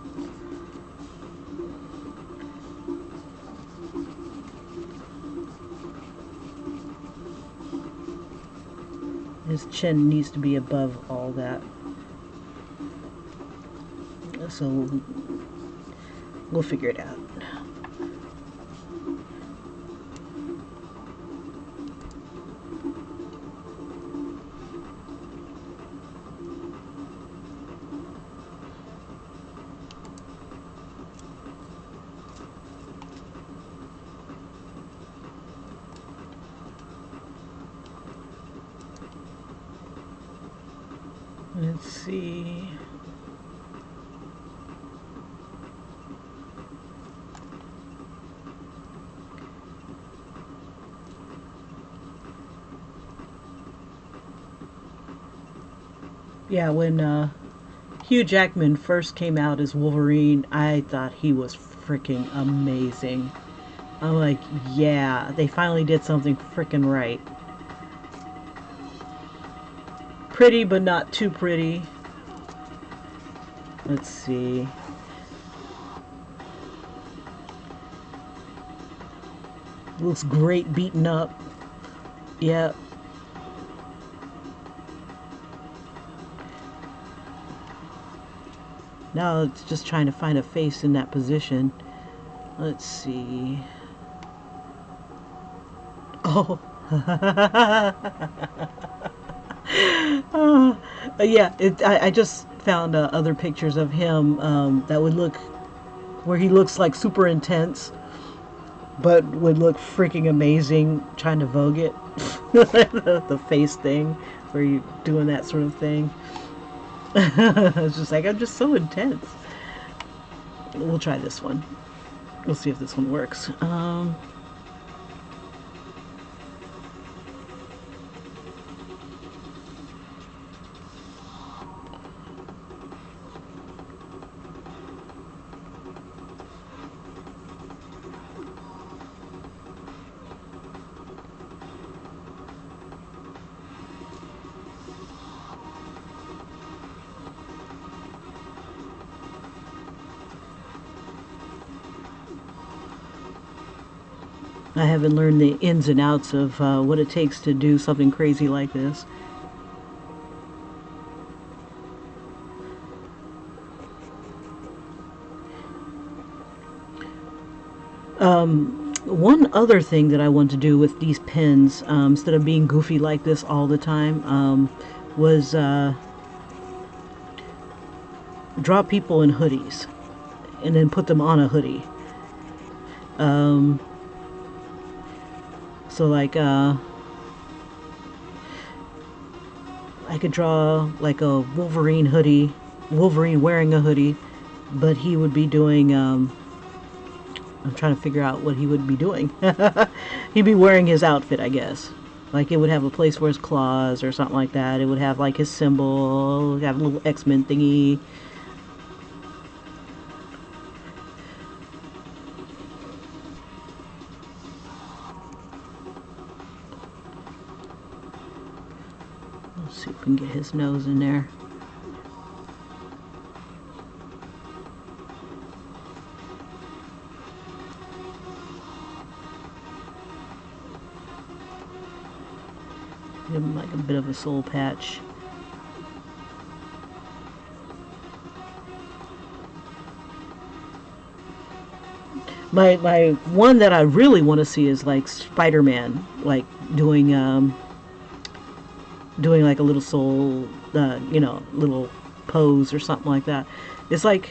His chin needs to be above all that. So we'll figure it out. Let's see. Yeah, when Hugh Jackman first came out as Wolverine, I thought he was freaking amazing. I'm like, yeah, they finally did something freaking right. Pretty, but not too pretty. Let's see. Looks great beaten up. Yep. Now it's just trying to find a face in that position. Let's see. Oh. Yeah, I just found other pictures of him that would look, where he looks like super intense, but would look freaking amazing trying to vogue it. The face thing, where you're doing that sort of thing. It's just like, I'm just so intense. We'll try this one. We'll see if this one works. I haven't learned the ins and outs of what it takes to do something crazy like this. One other thing that I want to do with these pins, instead of being goofy like this all the time, was draw people in hoodies and then put them on a hoodie. So like, I could draw like a Wolverine hoodie, Wolverine wearing a hoodie, but he would be doing, I'm trying to figure out what he would be doing. He'd be wearing his outfit, I guess. Like, it would have a place where his claws or something like that. It would have like his symbol, it would have a little X-Men thingy. Let's see if we can get his nose in there. Give him like a bit of a soul patch. My one that I really want to see is like Spider-Man, like doing doing like a little soul, you know, little pose or something like that. It's like,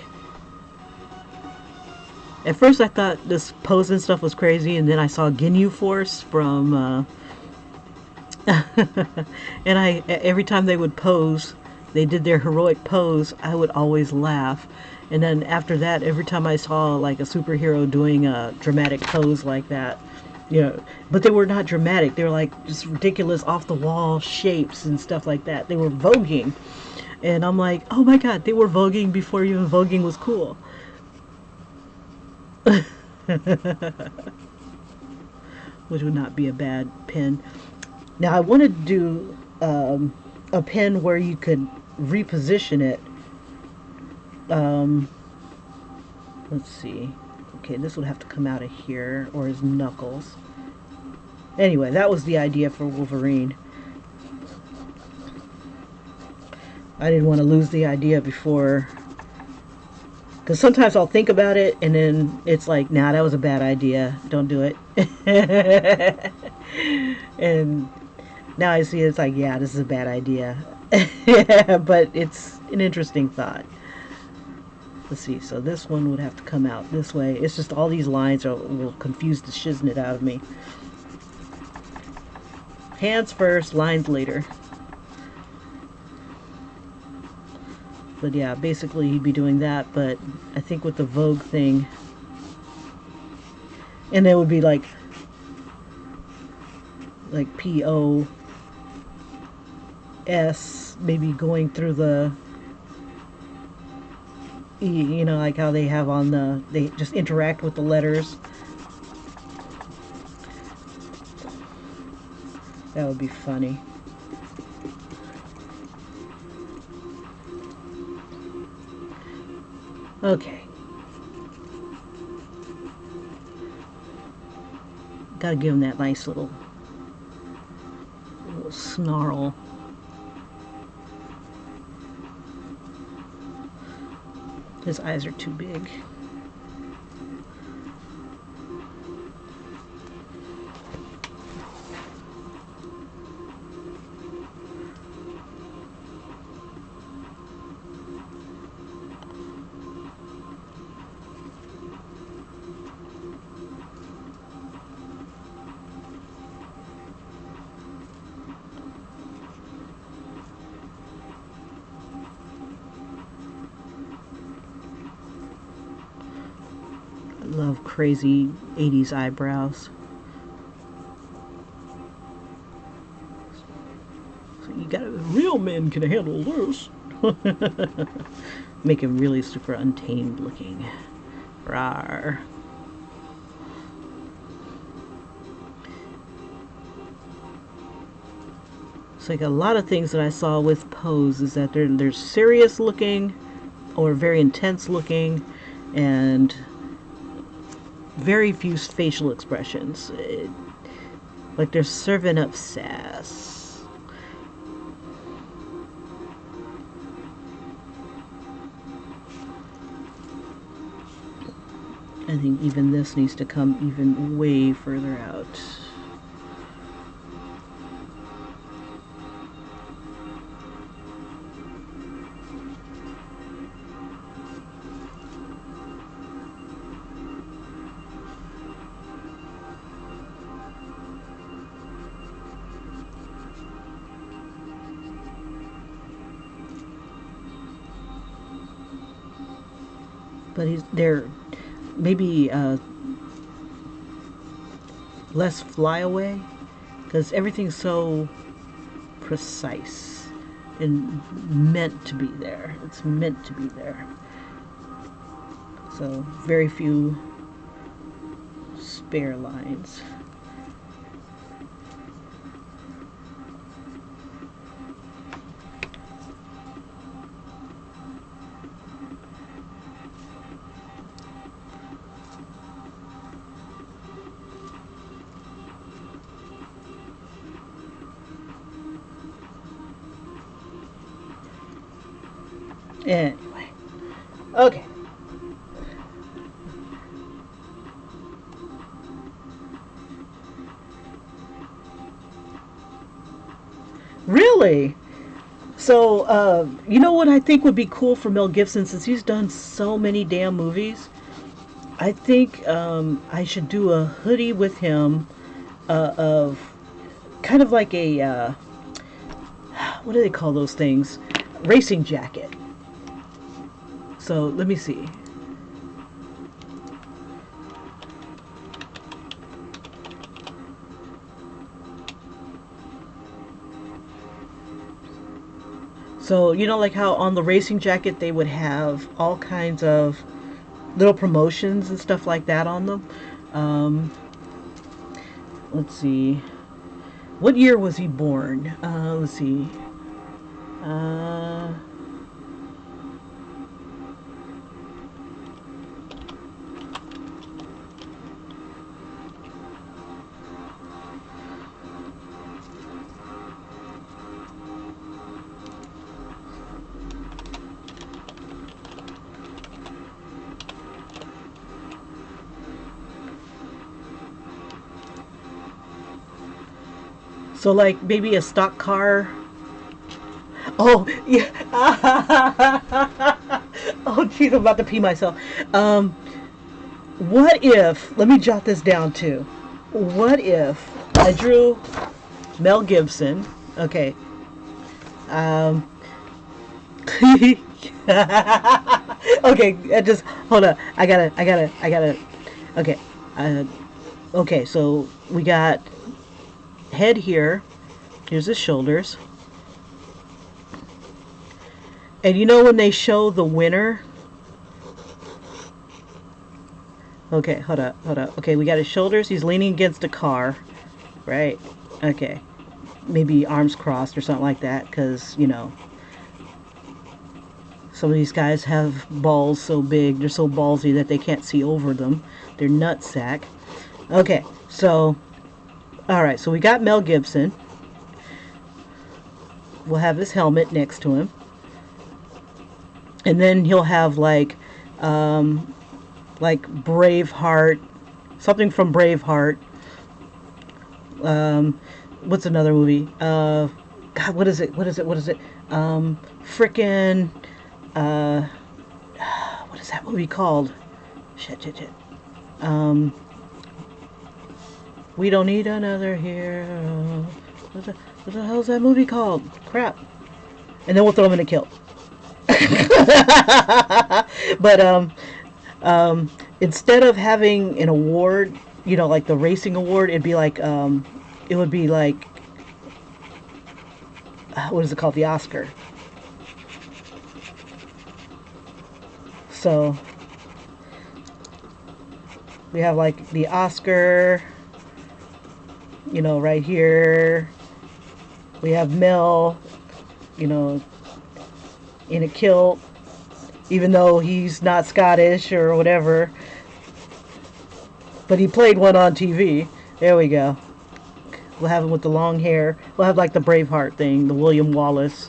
at first I thought this pose and stuff was crazy, and then I saw Ginyu Force from, and every time they would pose, they did their heroic pose, I would always laugh. And then after that, every time I saw like a superhero doing a dramatic pose like that, you know, but they were not dramatic. They were like just ridiculous off the wall shapes and stuff like that. They were voguing. And I'm like, oh my god, they were voguing before even voguing was cool. Which would not be a bad pin. Now I wanted to do a pin where you could reposition it um, let's see. Okay, this would have to come out of here, or his knuckles. Anyway, that was the idea for Wolverine. I didn't want to lose the idea before, because sometimes I'll think about it and then it's like, nah, that was a bad idea. Don't do it. And now I see it's like, yeah, this is a bad idea. Yeah, but it's an interesting thought. Let's see. So this one would have to come out this way. It's just all these lines will confuse the shiznit out of me. Hands first, lines later. But yeah, basically he'd be doing that, but I think with the Vogue thing, and it would be like P-O-S, maybe going through the, you know, like how they have on the, they just interact with the letters. That would be funny. Okay. Gotta give him that nice little snarl. His eyes are too big. Love crazy 80s eyebrows. So you gotta, real men can handle this. Make him really super untamed looking. Rawr. It's like a lot of things that I saw with Pose is that they're serious looking or very intense looking, and very few facial expressions. Like they're serving up sass. I think even this needs to come even way further out. But they're maybe less flyaway, because everything's so precise and meant to be there. It's meant to be there. So very few spare lines. Anyway, okay. Really? So, you know what I think would be cool for Mel Gibson, since he's done so many damn movies? I think I should do a hoodie with him of kind of like a, what do they call those things? Racing jacket. So let me see. So, you know, like how on the racing jacket they would have all kinds of little promotions and stuff like that on them. Let's see. What year was he born? Let's see. So like maybe a stock car. Oh yeah. Oh jeez, I'm about to pee myself. What if? Let me jot this down too. What if I drew Mel Gibson? Okay. Um. Okay. I just hold on. I gotta. Okay. Okay. So we got head here. Here's his shoulders. And you know when they show the winner? Okay, hold up, hold up. Okay, we got his shoulders. He's leaning against a car. Right. Okay. Maybe arms crossed or something like that, because, you know, some of these guys have balls so big, they're so ballsy that they can't see over them. They're nutsack. Okay, so, alright, so we got Mel Gibson. We'll have his helmet next to him. And then he'll have like Braveheart, something from Braveheart. What's another movie? God, what is it? Frickin', what is that movie called? Shit. We don't need another hero. What the hell's that movie called? Crap. And then we'll throw him in a kilt. But instead of having an award, you know, like the racing award, it'd be like it would be like what is it called? The Oscar. So we have like the Oscar, you know, right here. We have Mel, you know, in a kilt, even though he's not Scottish or whatever. But he played one on TV. There we go. We'll have him with the long hair. We'll have like the Braveheart thing, the William Wallace.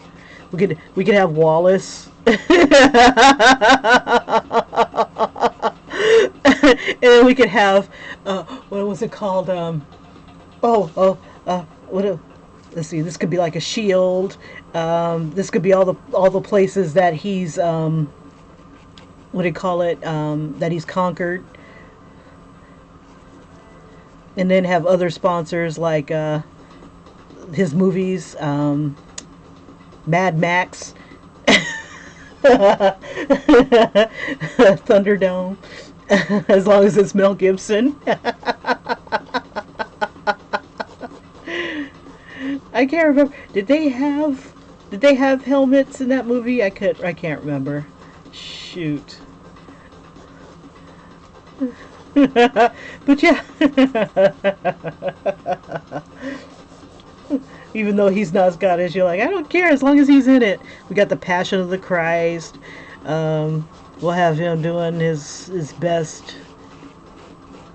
We could have Wallace. And then we could have what was it called? Let's see. This could be like a shield. This could be all the places that he's what do you call it? That he's conquered. And then have other sponsors like his movies, Mad Max, Thunderdome, as long as it's Mel Gibson. I can't remember. Did they have helmets in that movie? I can't remember. Shoot. But yeah. Even though he's not Scottish, you're like, I don't care as long as he's in it. We got the Passion of the Christ. We'll have him doing his best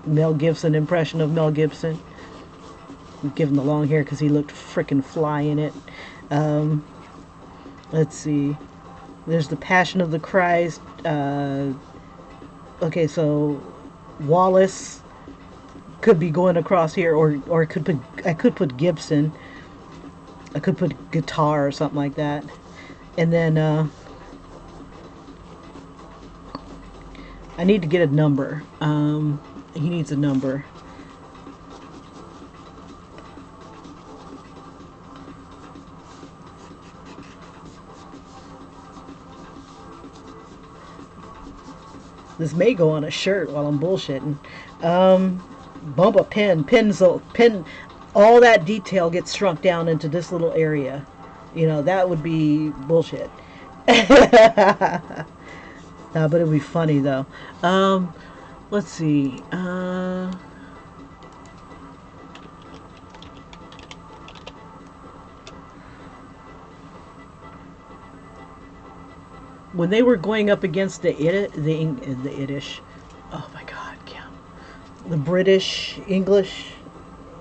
Mel Gibson impression of Mel Gibson. Give him the long hair because he looked frickin' fly in it. Let's see. There's the Passion of the Christ. Okay, so Wallace could be going across here, or I could put Gibson. I could put guitar or something like that. And then I need to get a number. He needs a number. This may go on a shirt while I'm bullshitting. Bump a pin, all that detail gets shrunk down into this little area. You know, that would be bullshit. But it'd be funny though. Let's see. When they were going up against the Yiddish, oh my God, yeah, the British, English,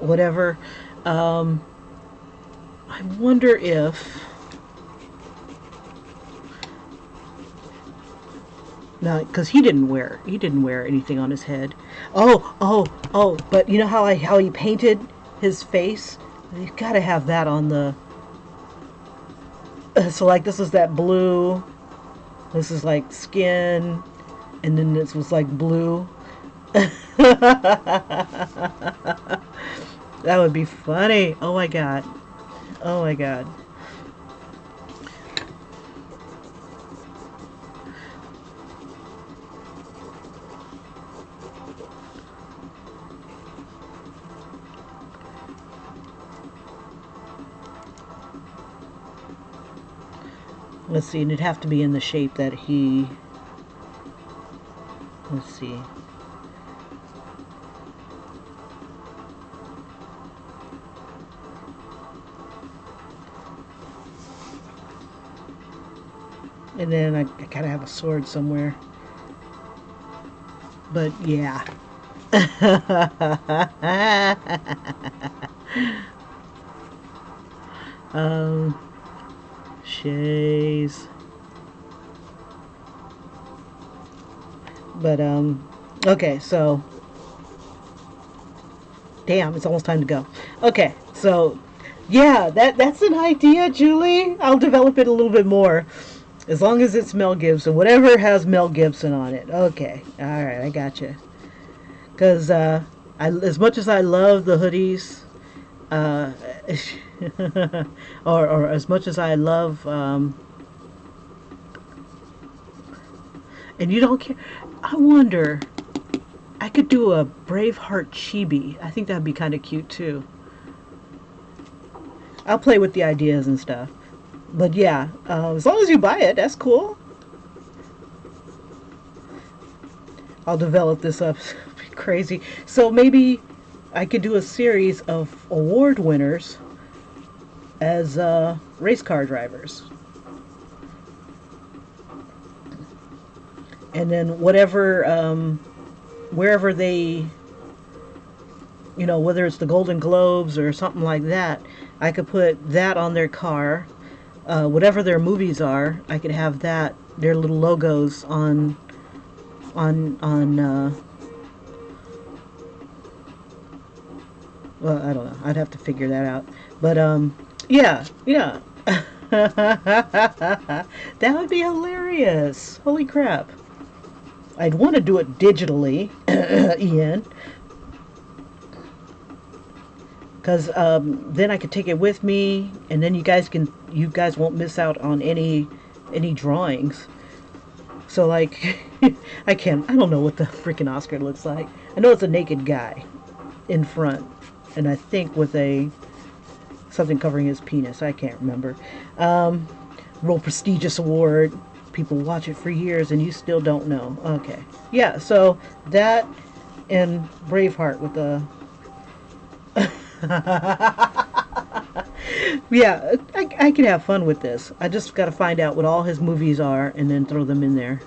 whatever. I wonder if no, because he didn't wear anything on his head. Oh, but you know how he painted his face? You've got to have that on the. So like this is that blue. This is like skin, and then this was like blue. That would be funny. Oh my god. Oh my god. Let's see, and it'd have to be in the shape that he. Let's see. And then I gotta have a sword somewhere. But yeah. um, Shays. But okay, so damn, it's almost time to go. Okay, so yeah, that's an idea, Julie. I'll develop it a little bit more. As long as it's Mel Gibson, whatever has Mel Gibson on it. Okay, all right, I gotcha. Because as much as I love the hoodies, uh, or as much as I love, and you don't care. I wonder. I could do a Braveheart chibi. I think that'd be kind of cute too. I'll play with the ideas and stuff. But yeah, as long as you buy it, that's cool. I'll develop this up. Crazy. So maybe I could do a series of award winners as race car drivers. And then whatever, wherever they, whether it's the Golden Globes or something like that, I could put that on their car. Whatever their movies are, I could have that, their little logos on well, I don't know. I'd have to figure that out. But yeah. That would be hilarious. Holy crap. I'd want to do it digitally, Ian. Because then I could take it with me, and then you guys won't miss out on any drawings. So like, I don't know what the freaking Oscar looks like. I know it's a naked guy in front, and I think with something covering his penis. I can't remember. Real prestigious award. People watch it for years, and you still don't know. Okay, yeah. So that and Braveheart with the. Yeah, I can have fun with this. I just got to find out what all his movies are and then throw them in there.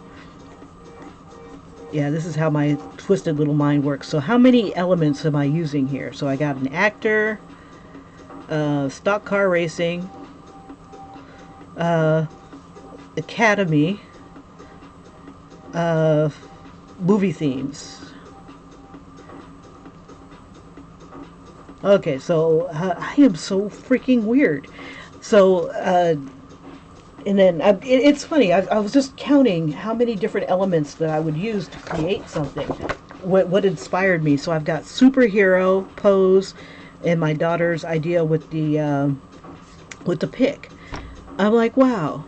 Yeah, this is how my twisted little mind works. So how many elements am I using here? So I got an actor, stock car racing, academy, movie themes. Okay, so I am so freaking weird. So, and then it's funny. I was just counting how many different elements that I would use to create something. What inspired me? So I've got superhero pose, and my daughter's idea with the pick. I'm like, wow.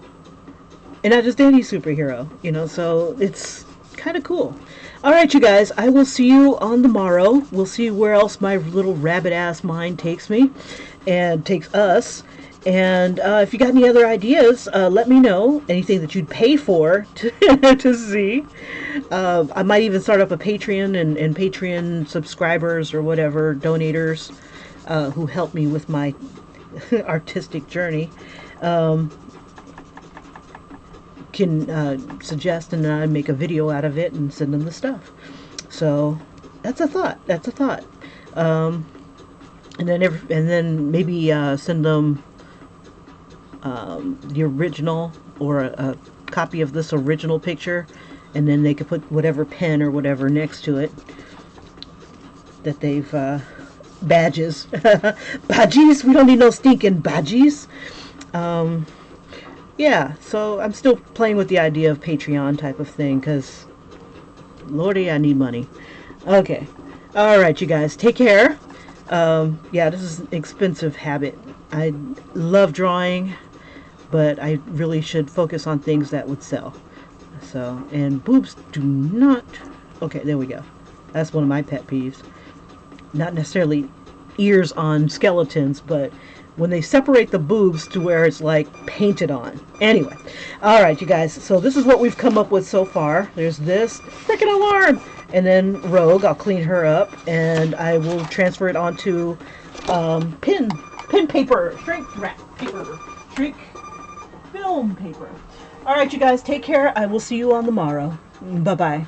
And not just any superhero, So it's kind of cool. All right, you guys, I will see you on the morrow. We'll see where else my little rabbit-ass mind takes me and takes us. And if you got any other ideas, let me know. Anything that you'd pay for to see. I might even start up a Patreon and Patreon subscribers or whatever, donators who help me with my artistic journey. Can suggest, and then I make a video out of it and send them the stuff. So that's a thought. And then maybe send them the original or a copy of this original picture, and then they could put whatever pen or whatever next to it that they've badges. Badges? We don't need no stinking badges. Um, yeah, so I'm still playing with the idea of Patreon type of thing because, Lordy, I need money. Okay. All right, you guys, take care. Yeah, this is an expensive habit. I love drawing, but I really should focus on things that would sell. So, and boobs do not. Okay, there we go. That's one of my pet peeves. Not necessarily ears on skeletons, but when they separate the boobs to where it's like painted on. Anyway, all right, you guys. So this is what we've come up with so far. There's this freaking alarm, and then Rogue. I'll clean her up, and I will transfer it onto pin paper, shrink wrap paper, shrink film paper. All right, you guys. Take care. I will see you on the morrow. Bye bye.